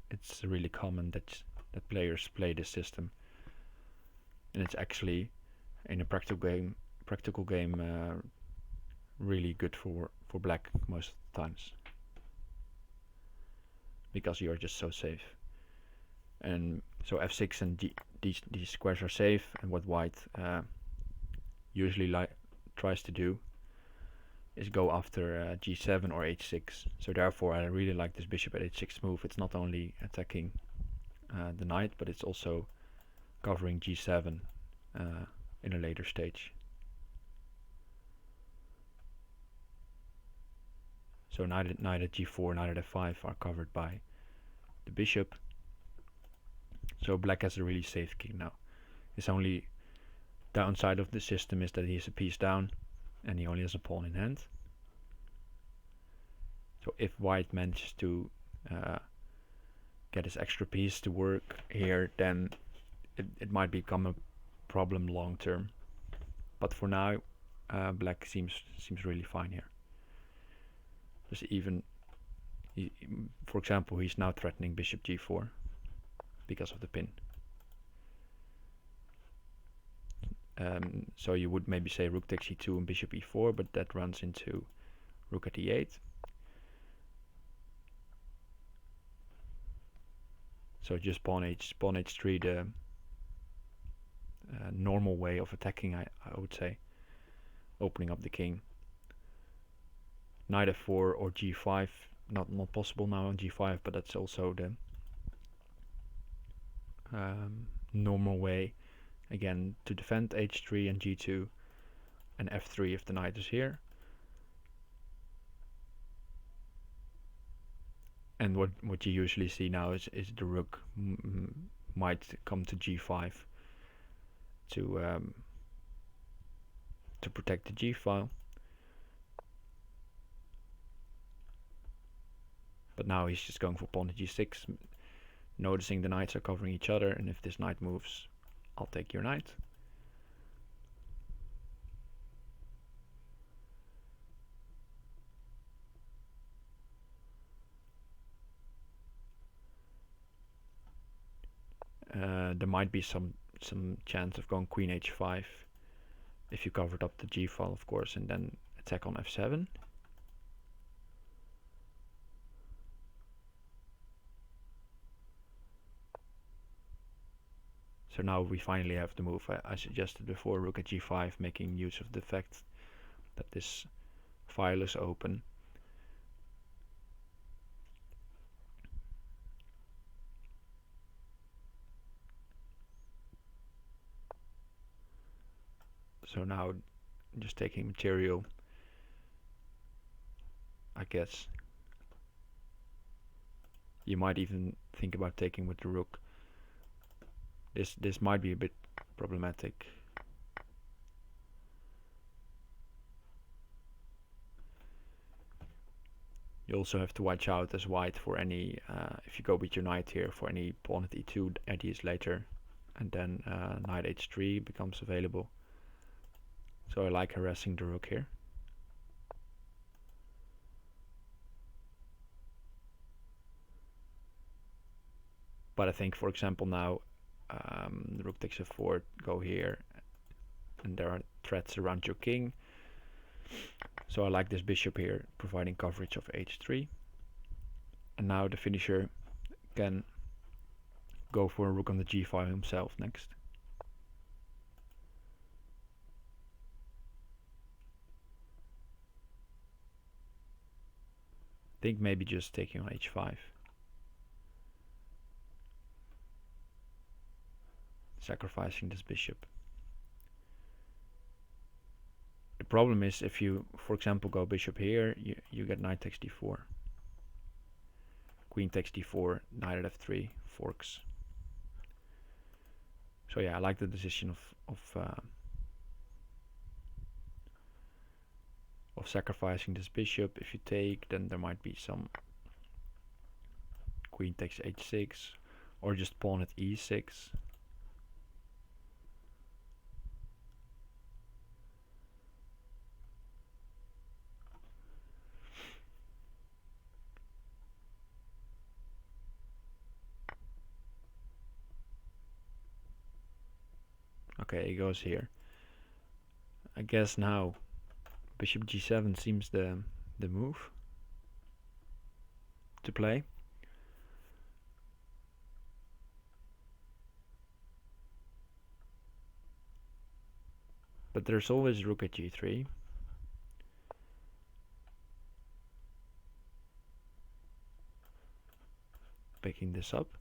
it's really common that players play this system, and it's actually in a practical game really good for black most times, because you're just so safe. And so f6 and these squares are safe, and what white usually tries to do is go after g7 or h6. So therefore I really like this bishop at h6 move. It's not only attacking the knight, but it's also covering g7 in a later stage. So knight at g4, knight at f5 are covered by the bishop. So black has a really safe king now. His only downside of the system is that he has a piece down and he only has a pawn in hand. So if white manages to get his extra piece to work here, then it might become a problem long term. But for now, black seems really fine here. Just even, for example, he's now threatening bishop g4 because of the pin. So you would maybe say rook takes e2 and bishop e4, but that runs into rook at e8. So just pawn h3, the normal way of attacking, I would say, opening up the king. Knight f4 or g5, not possible now on g5, but that's also the normal way, again, to defend h3 and g2 and f3 if the knight is here. And what you usually see now is the rook might come to g5 to protect the g file. But now he's just going for pawn to g6, noticing the knights are covering each other, and if this knight moves, I'll take your knight. There might be some chance of going queen h5 if you covered up the g file, of course, and then attack on f7. So now we finally have the move I suggested before, rook at g5, making use of the fact that this file is open. So now just taking material, I guess. You might even think about taking with the rook. This might be a bit problematic. You also have to watch out as white for any, if you go with your knight here, for any pawn at e2 ideas later, and then knight h3 becomes available. So I like harassing the rook here. But I think, for example, now the rook takes f4, go here, and there are threats around your king. So I like this bishop here, providing coverage of h3. And now the finisher can go for a rook on the g file himself next. I think maybe just taking on h5. Sacrificing this bishop. The problem is if you, for example, go bishop here, you get knight takes d4. Queen takes d4, knight at f3, forks. So yeah, I like the decision of sacrificing this bishop. If you take, then there might be some queen takes h6, or just pawn at e6. Okay, he goes here. I guess now bishop g7 seems the move to play. But there's always rook at g3. Picking this up.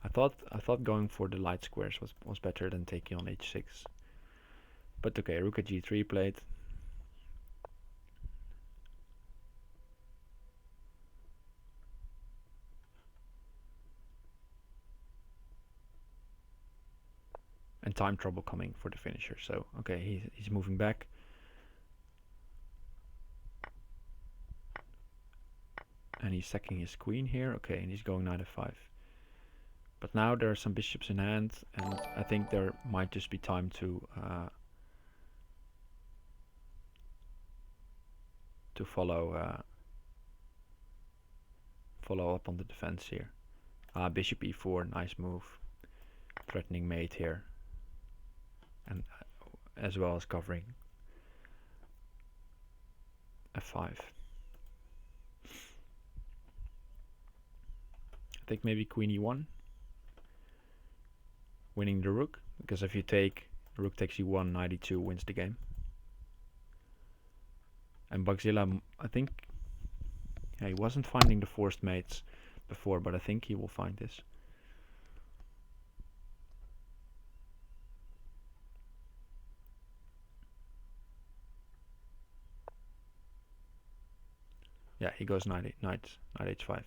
I thought going for the light squares was better than taking on h6. But okay, rook at g3 played. And time trouble coming for the finisher. So okay, he's moving back. And he's sacking his queen here. Okay, and he's going knight f5. But now there are some bishops in hand, and I think there might just be time to follow up on the defense here. Bishop e4, nice move. Threatening mate here. And as well as covering f5. I think maybe queen e1. Winning the rook, because if you take rook takes e1, knight e2 wins the game. And Bugzilla, I think, yeah, he wasn't finding the forced mates before, but I think he will find this. Yeah, he goes knight h5.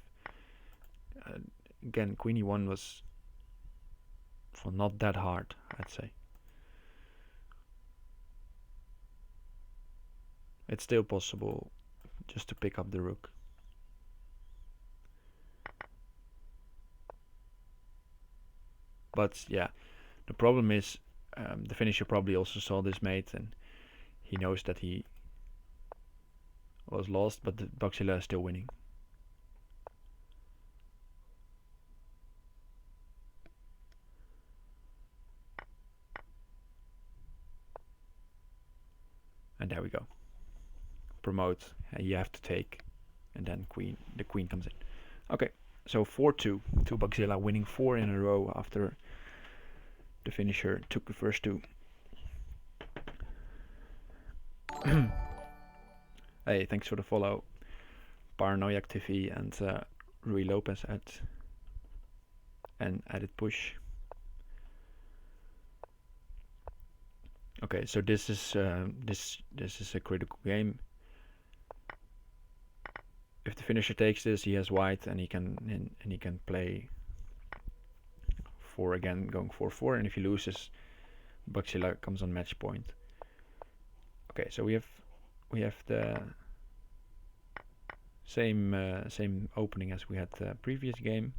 Again, queen e1 was not that hard, I'd say. It's still possible just to pick up the rook. But yeah, the problem is the finisher probably also saw this mate, and he knows that he was lost, but the Bugzilla is still winning. And there we go. Promote, you have to take, and then the queen comes in. Okay, so 4-2 to Bugzilla, winning 4 in a row after the finisher took the first 2. Hey, thanks for the follow, Paranoiac TV and Rui Lopez and added push. Okay, so this is a critical game. If the finisher takes this, he has white, and he can play 4 again, going 4-4. And if he loses, Bugzilla comes on match point. Okay, so we have the same opening as we had the previous game,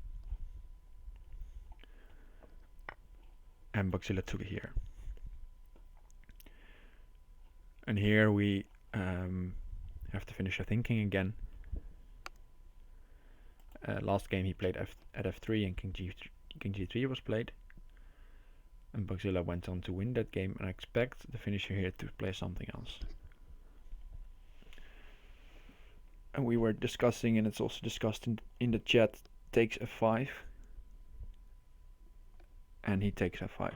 and Bugzilla took it here. And here we have to finish our thinking again. Last game he played at f3 and king g3 was played. And Bugzilla went on to win that game, and I expect the finisher here to play something else. And we were discussing, and it's also discussed in the chat, takes f5. And he takes f5.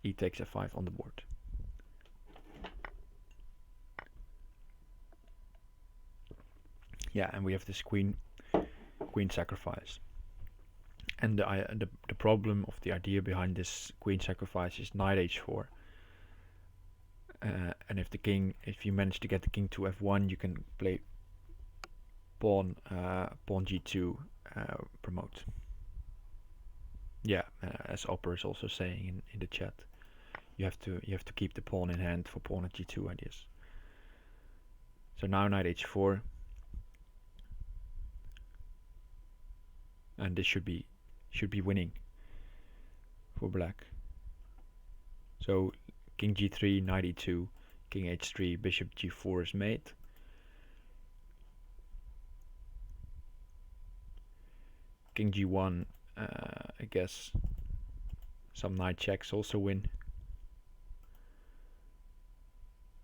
He takes f5 on the board. Yeah, and we have this queen sacrifice. And the problem of the idea behind this queen sacrifice is knight h4. And if you manage to get the king to f1, you can play pawn g2, promote. Yeah, as Opper is also saying in the chat, you have to keep the pawn in hand for pawn at g2 ideas. So now knight h4, and this should be winning for black. So king g3, knight e2, king h3, bishop g4 is made. King g1, I guess some knight checks also win.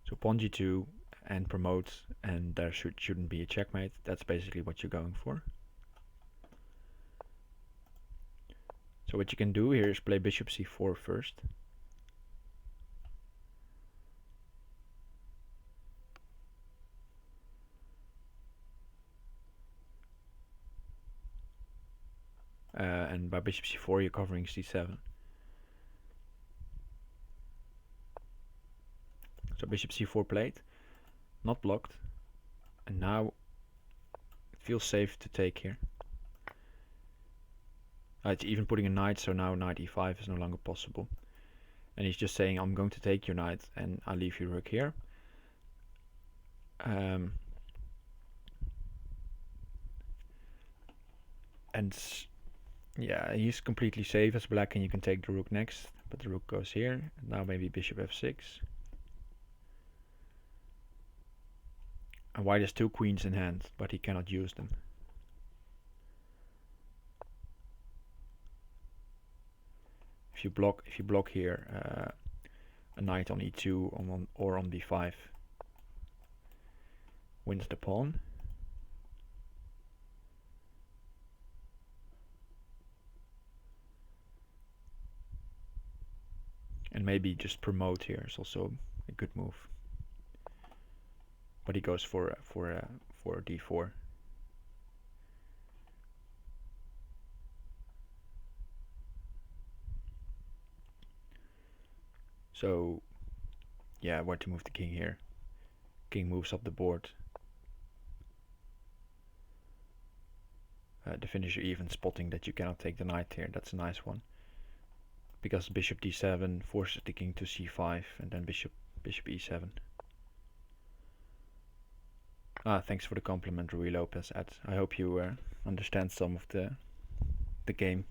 So pawn g2 and promote, and there shouldn't be a checkmate. That's basically what you're going for. So what you can do here is play bishop c4 first. And by bishop c4 you're covering c7. So bishop c4 played, not blocked, and now it feels safe to take here. It's even putting a knight, so now knight e5 is no longer possible. And he's just saying, I'm going to take your knight and I'll leave your rook here. And yeah, he's completely safe as black, and you can take the rook next, but the rook goes here, and now maybe bishop f6. And white has two queens in hand, but he cannot use them. If you block here, a knight on e2 or on b5 wins the pawn. And maybe just promote here is also a good move. But he goes for d4. So yeah, where to move the king here? King moves up the board. The finisher even spotting that you cannot take the knight here. That's a nice one, because bishop d7 forces the king to c5, and then bishop e7. Thanks for the compliment, Rui Lopez. I hope you understand some of the game.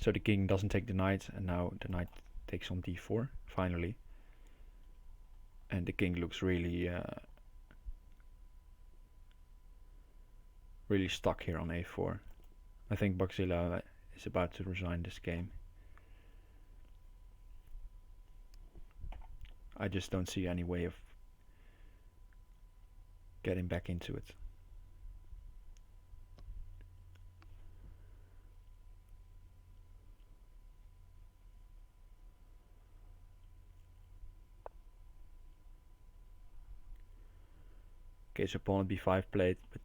So the king doesn't take the knight, and now the knight takes on d4 finally, and the king looks really really stuck here on a4. I think Bugzilla is about to resign this game. I just don't see any way of getting back into it. Okay, so pawn at b5 played, but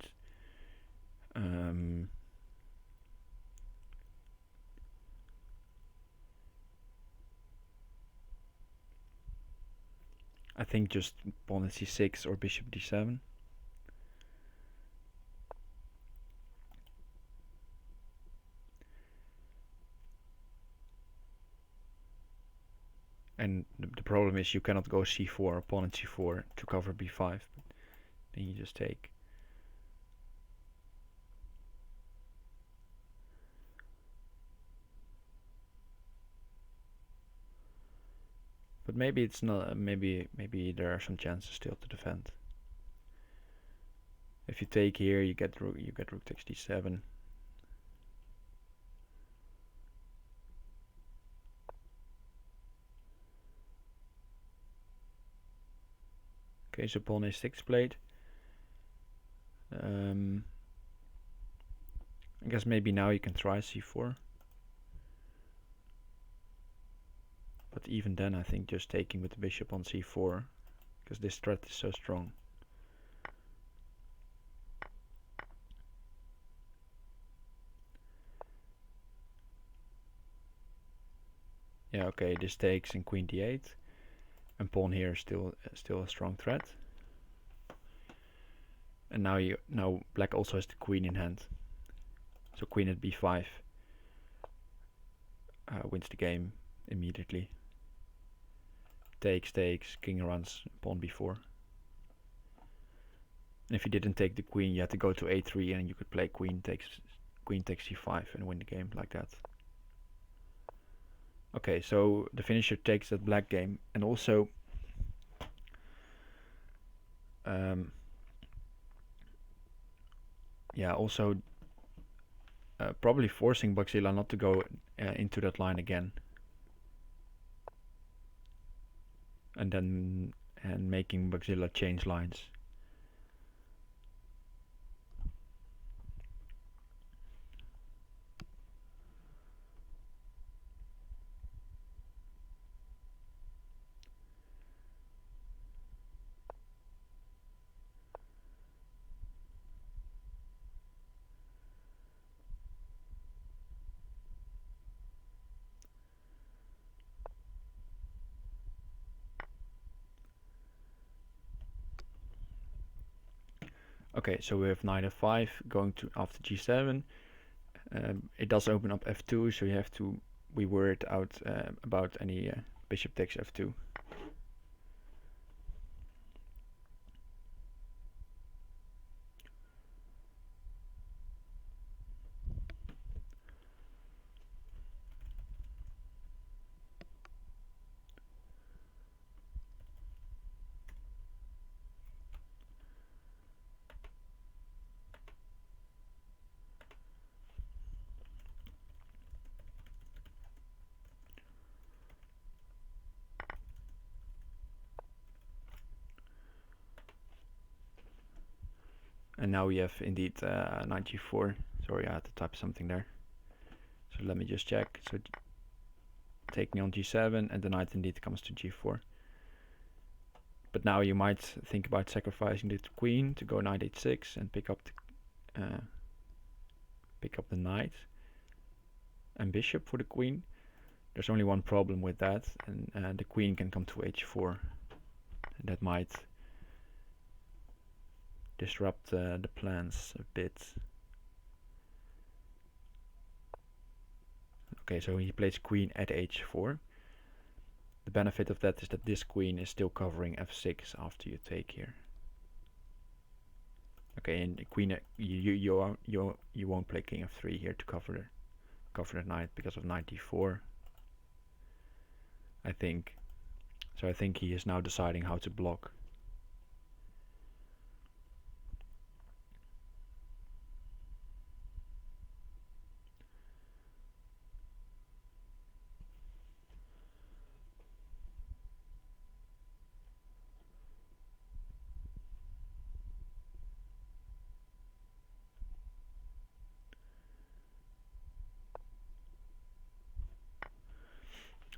I think just pawn at c6 or bishop d7. And the problem is you cannot go c4 or pawn at c4 to cover b5. But then you just take. But maybe it's not. Maybe there are some chances still to defend. If you take here, you get rook takes d7. Okay, so pawn a6 played. I guess maybe now you can try c4. But even then, I think just taking with the bishop on c4, because this threat is so strong. Yeah, okay, this takes in queen d8, and pawn here is still a strong threat. And now black also has the queen in hand. So queen at b5 wins the game immediately. Takes, king runs, pawn b4. And if you didn't take the queen, you had to go to a3, and you could play queen takes c5 and win the game like that. Okay, so the finisher takes that black game, and also probably forcing Bugzilla not to go into that line again, and making Bugzilla change lines. Okay, so we have knight f5 going to after g7. It does open up f2, so you have to be worried out about any bishop takes f2. And now we have indeed knight g4. Sorry, I had to type something there. So let me just check. So taking on g7, and the knight indeed comes to g4. But now you might think about sacrificing the queen to go knight h6 and pick up the knight and bishop for the queen. There's only one problem with that, and the queen can come to h4. And that might disrupt the plans a bit. Okay, so he plays queen at h4. The benefit of that is that this queen is still covering f6 after you take here. Okay, and the queen, you won't play king f3 here to cover the knight because of knight d4. I think. So I think he is now deciding how to block.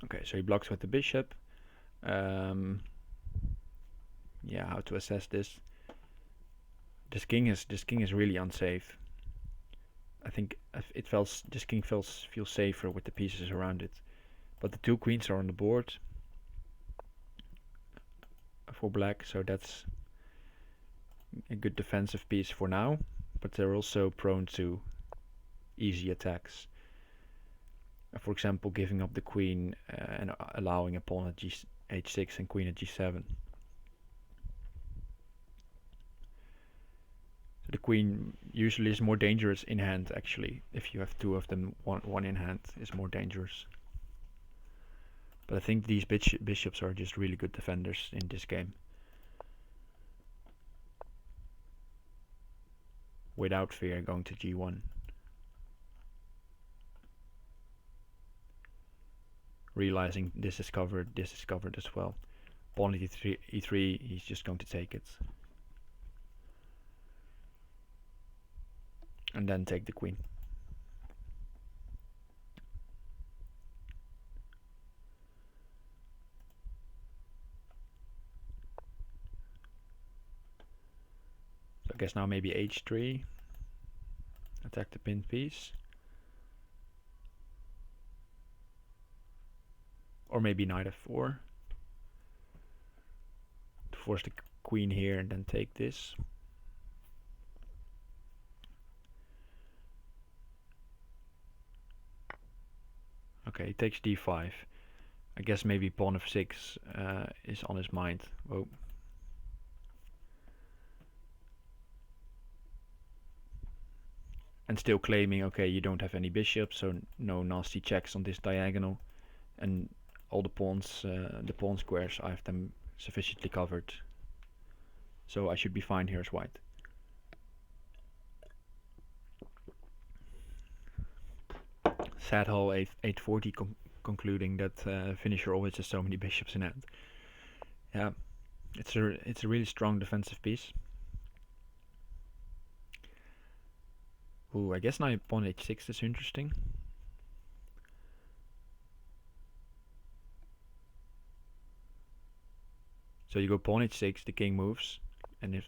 Okay, so he blocks with the bishop. Yeah, how to assess this? This king is really unsafe. I think this king feels safer with the pieces around it, but the two queens are on the board for black, so that's a good defensive piece for now. But they're also prone to easy attacks. For example, giving up the queen and allowing a pawn at h6 and queen at g7. So the queen usually is more dangerous in hand, actually. If you have two of them, one in hand is more dangerous. But I think these bishops are just really good defenders in this game. Without fear going to g1. Realizing this is covered as well. Pawn at e3, he's just going to take it. And then take the queen. So I guess now maybe h3. Attack the pinned piece. Or maybe knight f4 to force the queen here and then take this. Okay, he takes d5. I guess maybe pawn f6 is on his mind. Whoa. And still claiming, okay, you don't have any bishops, so no nasty checks on this diagonal. And all the pawns, the pawn squares, I have them sufficiently covered. So I should be fine here as white. Sad hole 840 concluding that finisher always has so many bishops in hand. Yeah, it's a really strong defensive piece. Ooh, I guess now pawn h6 is interesting. So you go pawn h6, the king moves, and if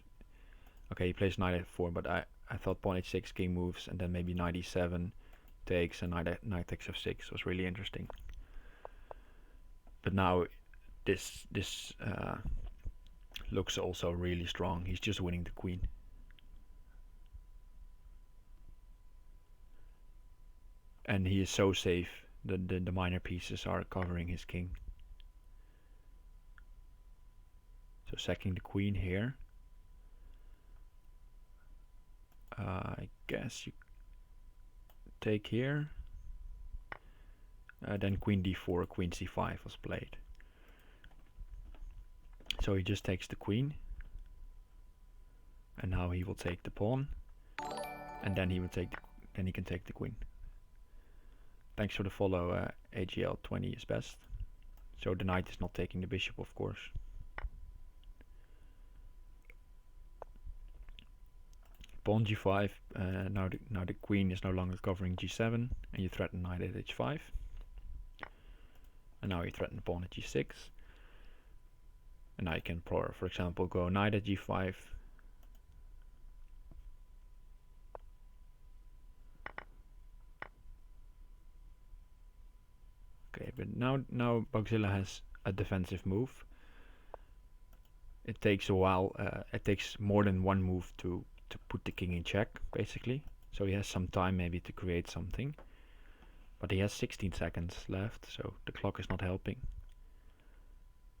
okay, he plays knight f4, but I thought pawn h6, king moves, and then maybe knight e7 takes, and knight takes f6 was really interesting. But now this looks also really strong. He's just winning the queen. And he is so safe. The minor pieces are covering his king. So sacking the queen here. I guess you take here. Then queen d4, queen c5 was played. So he just takes the queen. And now he will take the pawn. And then he will take then he can take the queen. Thanks for the follow, AGL20 is best. So the knight is not taking the bishop, of course. Pawn g5, now the queen is no longer covering g7, and you threaten knight at h5. And now you threaten pawn at g6. And now you can, for example, go knight at g5. Okay, but now Bugzilla has a defensive move. It takes a while, it takes more than one move to put the king in check, basically. So he has some time maybe to create something. But he has 16 seconds left, so the clock is not helping.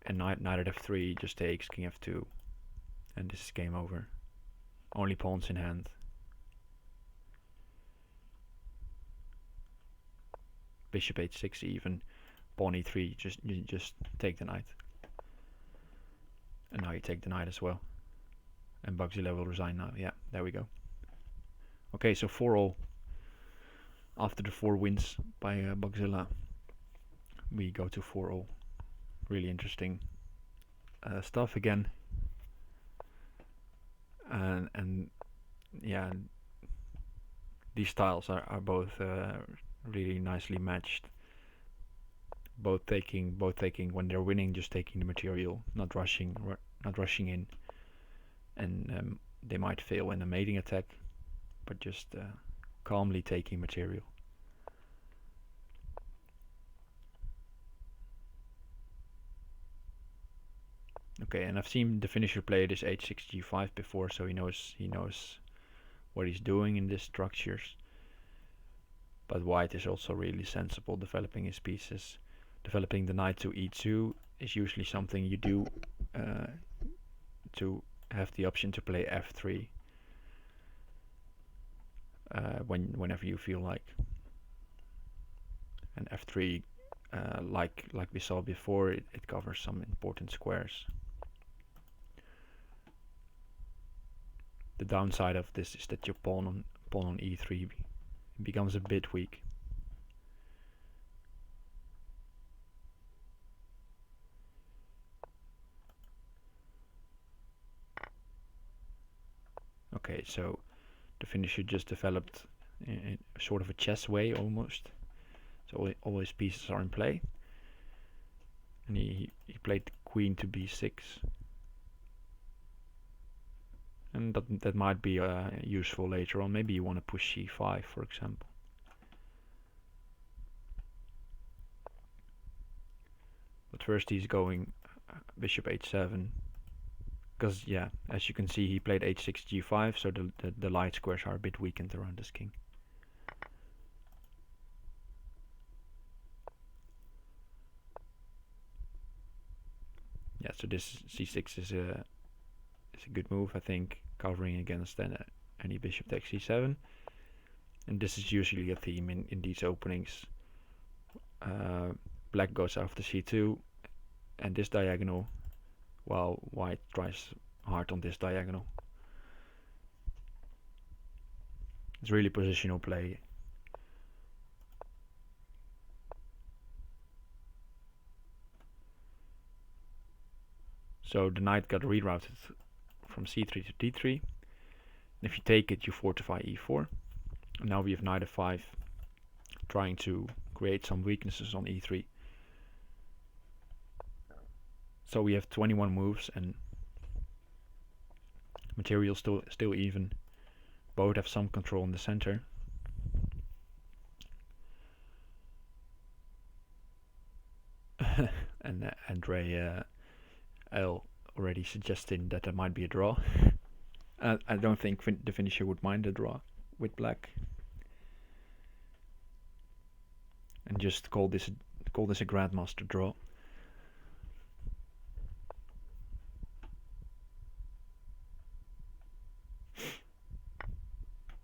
And knight at f3 just takes king f2. And this is game over. Only pawns in hand. Bishop h6 even. Pawn e3, you just take the knight. And now you take the knight as well. And Bugzilla will resign now. Yeah, there we go. Okay, so 4-all. After the 4 wins by Bugzilla, we go to 4-all. Really interesting stuff again. And yeah, these styles are both really nicely matched. Both taking when they're winning, just taking the material, not rushing in. And they might fail in a mating attack, but just calmly taking material. Okay, and I've seen TheFinnisher play this h6 g5 before, so he knows what he's doing in these structures. But white is also really sensible, developing his pieces. Developing the knight to e2 is usually something you do to have the option to play f3 whenever you feel like. And f3, like we saw before, it covers some important squares. The downside of this is that your pawn on e3 becomes a bit weak. Okay, so TheFinnisher just developed in sort of a chess way almost. So all his pieces are in play. And he played the queen to b6. And that might be useful later on. Maybe you want to push c5, for example. But first he's going bishop h7. Because, yeah, as you can see, he played h6, g5, so the light squares are a bit weakened around this king. Yeah, so this c6 is a good move, I think, covering against any bishop takes c7. And this is usually a theme in these openings. Black goes after c2, and this diagonal, while white tries hard on this diagonal. It's really positional play. So the knight got rerouted from c3 to d3. And if you take it, you fortify e4. And now we have knight f5, trying to create some weaknesses on e3. So we have 21 moves and material still even. Both have some control in the center. And Andre L already suggesting that there might be a draw. I don't think the finisher would mind a draw with black. And just call this a grandmaster draw.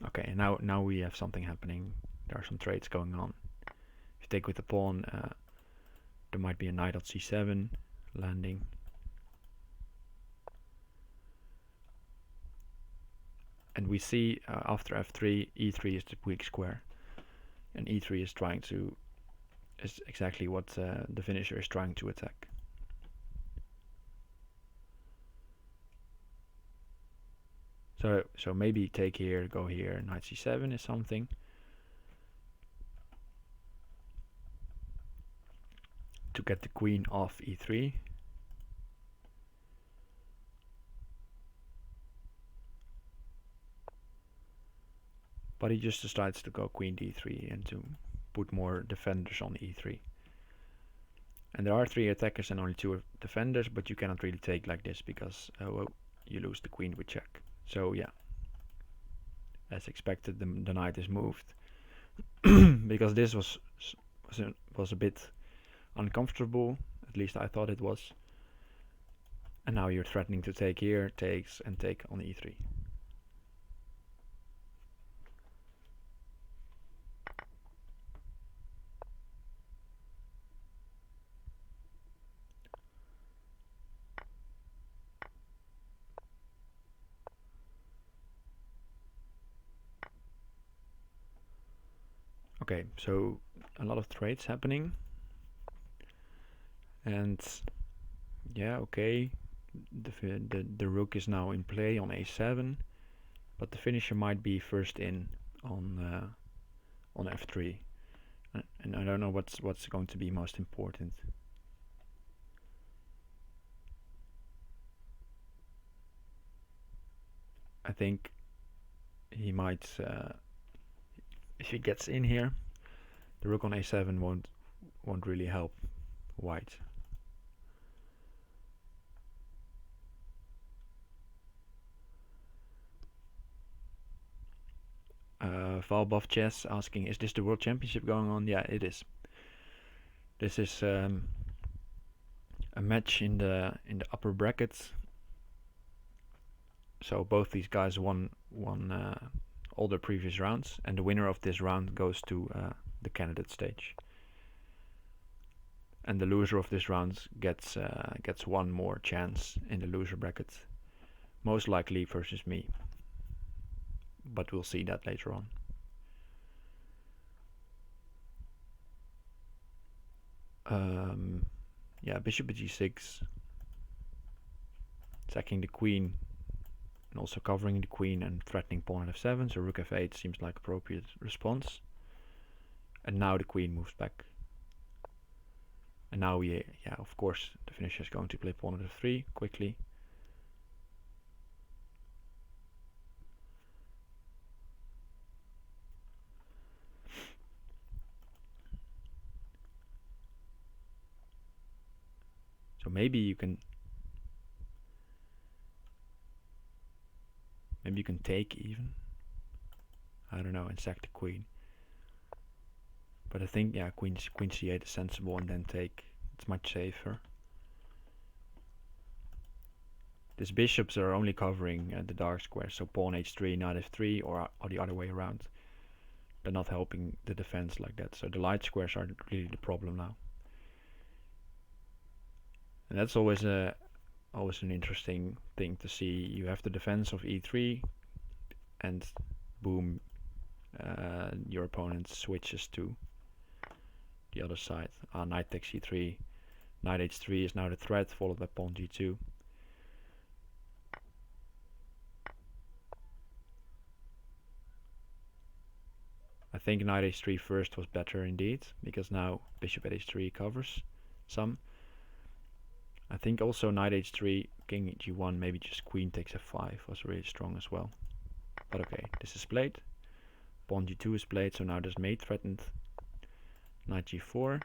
Okay, now we have something happening. There are some trades going on. If you take with the pawn, there might be a knight at c7 landing. And we see after f3, e3 is the weak square, and e3 is exactly what the finisher is trying to attack. So maybe take here, go here, knight c7 is something. To get the queen off e3. But he just decides to go queen d3 and to put more defenders on e3. And there are 3 attackers and only 2 defenders, but you cannot really take like this because well, you lose the queen with check. So yeah, as expected, the knight is moved because this was a bit uncomfortable. At least I thought it was. And now you're threatening to take here, takes, and take on e3. Okay, so a lot of trades happening. And yeah, okay, the rook is now in play on a7, but the finisher might be first in on f3, and I don't know what's going to be most important. I think he might, if he gets in here, the rook on a7 won't really help white. Valbuff Chess asking, is this the World Championship going on? Yeah, it is. This is a match in the upper brackets. So both these guys won all their previous rounds, and the winner of this round goes to the candidate stage. And the loser of this round gets one more chance in the loser bracket, most likely versus me. But we'll see that later on. Yeah, bishop at g6, attacking the queen, and also covering the queen and threatening pawn at f7. So rook f8 seems like appropriate response. And now the queen moves back. And now yeah, of course, the finisher is going to play pawn at f3 quickly. maybe you can take even. I don't know, and sack the queen. But I think, yeah, queen c8 is sensible, and then take. It's much safer. These bishops are only covering the dark square, so pawn h3, knight f3, or the other way around. They're not helping the defense like that, so the light squares are really the problem now. And that's always an interesting thing to see. You have the defense of e3, and boom, your opponent switches to the other side. Knight takes e3, knight h3 is now the threat, followed by pawn g2. I think knight h3 first was better indeed, because now bishop at h3 covers some. I think also knight h3, king g1, maybe just queen takes f5 was really strong as well. But okay, this is played. Pawn g2 is played, so now there's mate threatened. Knight g4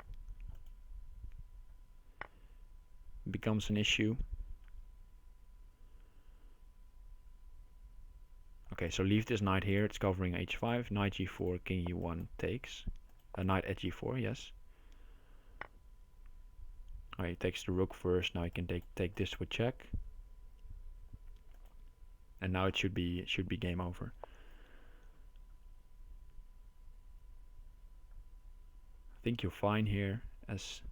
becomes an issue. Okay, so leave this knight here, it's covering h5, knight g4, king e1 takes. Knight at g4, yes. He takes the rook first, now he can take this with check. And now it should be game over. I think you're fine here as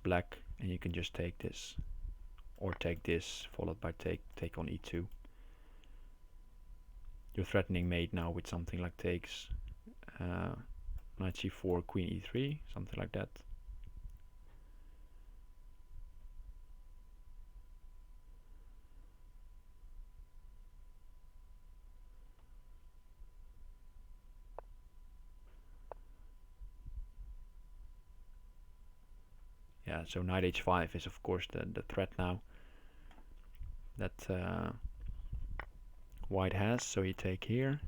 black, and you can just take this. Or take this, followed by take on e2. You're threatening mate now with something like takes, knight c4, queen e3, something like that. Yeah, so knight h5 is of course the threat now that white has, so you take here.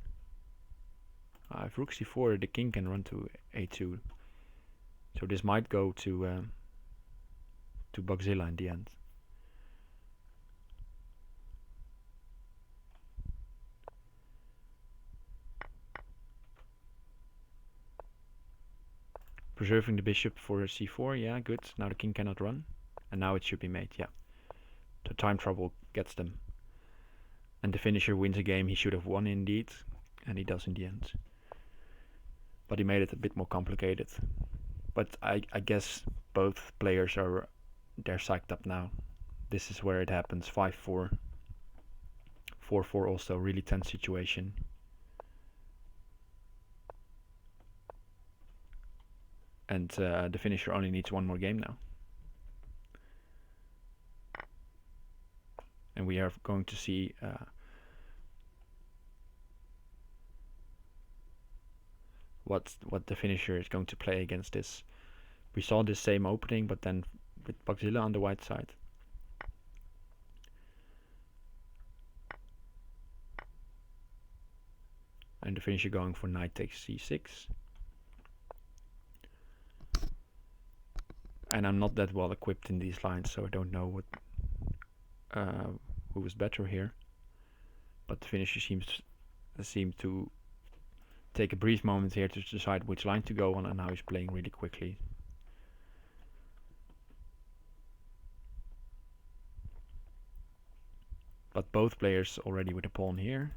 If rook c4, the king can run to a2. So this might go to Bugzilla in the end. Preserving the bishop for c4, yeah, good. Now the king cannot run. And now it should be mate, yeah. So time trouble gets them. And the finisher wins a game he should have won indeed. And he does in the end. But he made it a bit more complicated. But I guess both players they're psyched up now. This is where it happens. 5-4. 4-4 also, really tense situation. And the finisher only needs one more game now. And we are going to see what the finisher is going to play against this. We saw this same opening, but then with Bugzilla on the white side. And the finisher going for knight takes c6. And I'm not that well equipped in these lines, so I don't know what who is better here. But the finisher seemed to take a brief moment here to decide which line to go on, and now he's playing really quickly. But both players already with a pawn here.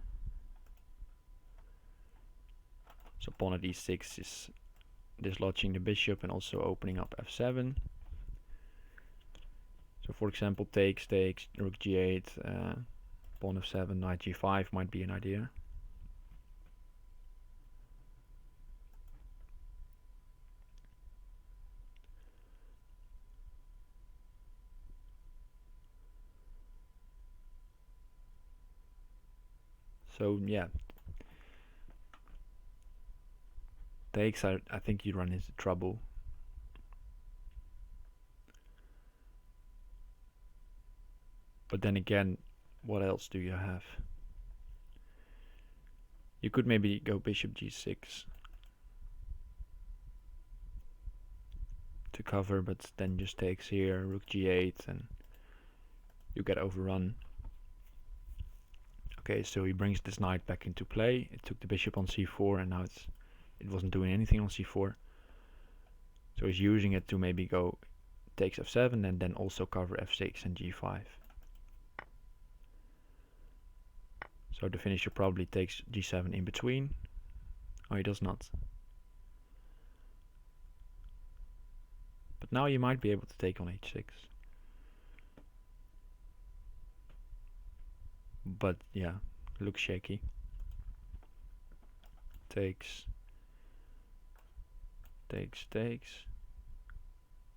So pawn at e6 is dislodging the bishop and also opening up f7. So for example, takes, rook g8, pawn f7, knight g5 might be an idea. So yeah, takes, I think you run into trouble. But then again, what else do you have? You could maybe go bishop g6. to cover, but then just takes here, rook g8, and you get overrun. Okay, so he brings this knight back into play. It took the bishop on c4, and now it wasn't doing anything on c4. So he's using it to maybe go takes f7 and then also cover f6 and g5. So the finisher probably takes g7 in between. Oh, he does not. But now you might be able to take on h6. But yeah, looks shaky. Takes.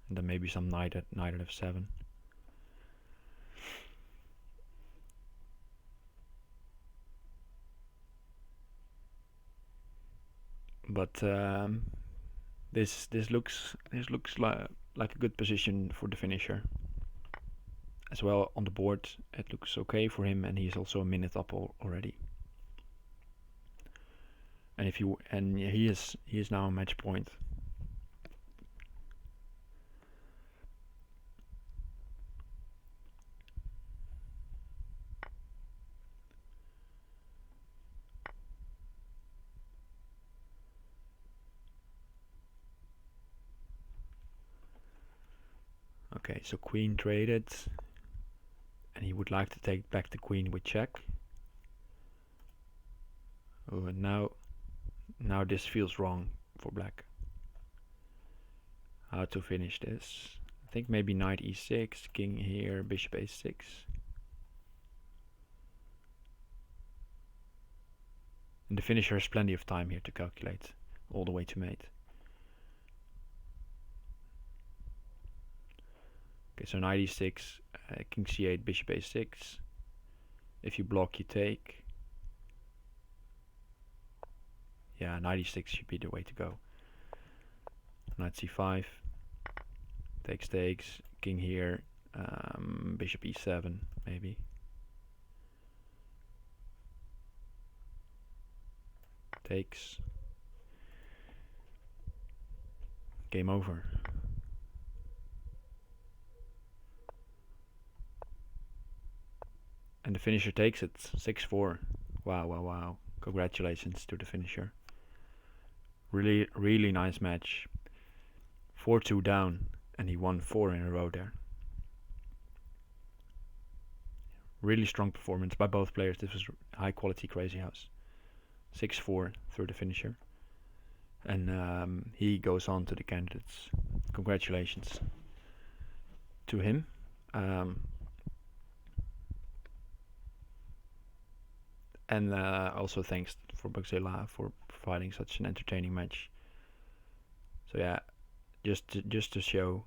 And then maybe some knight at f7. But this looks like a good position for the finisher. As well on the board, it looks okay for him, and he's also a minute up already. And he is now a match point. Okay, so queen traded, and he would like to take back the queen with check. Oh, and now this feels wrong for black. How to finish this? I think maybe knight e6, king here, bishop a6. And the finisher has plenty of time here to calculate all the way to mate. Okay, so knight e6, king c8, bishop a6. If you block, you take. Yeah, knight e6 should be the way to go. Knight c5, takes, king here, bishop e7 maybe. Takes. Game over. And the finisher takes it, 6-4. Wow. Congratulations to the finisher. Really nice match. 4-2 down, and he won 4 in a row there. Really strong performance by both players. This was high quality Crazy House. 6-4 through the finisher. And he goes on to the candidates. Congratulations to him. And also thanks for Bugzilla for providing such an entertaining match. So yeah, just to show,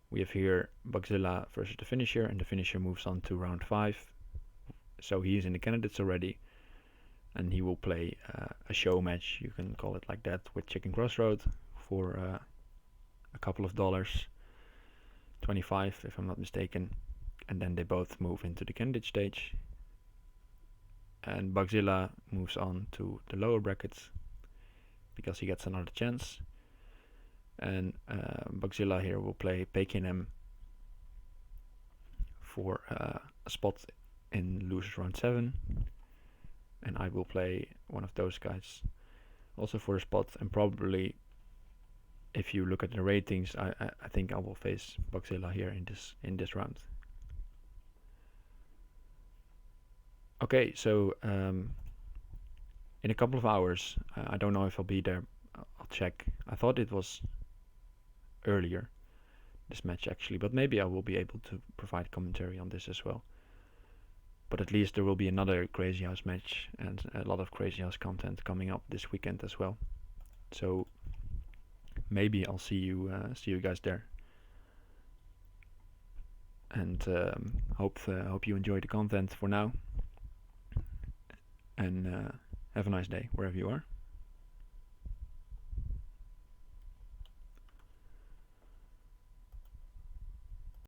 we have here Bugzilla versus the finisher, and the finisher moves on to round 5. So he is in the candidates already, and he will play a show match, you can call it like that, with Chicken Crossroad for a couple of dollars, 25 if I'm not mistaken, and then they both move into the candidate stage. And Bugzilla moves on to the lower brackets because he gets another chance. And Bugzilla here will play Pekin'em for a spot in losers round 7. And I will play one of those guys also for a spot. And probably, if you look at the ratings, I think I will face Bugzilla here in this round. Okay, so in a couple of hours, I don't know if I'll be there. I'll check. I thought it was earlier, this match actually, but maybe I will be able to provide commentary on this as well. But at least there will be another Crazy House match and a lot of Crazy House content coming up this weekend as well. So maybe I'll see you guys there. And hope you enjoy the content for now. And have a nice day wherever you are.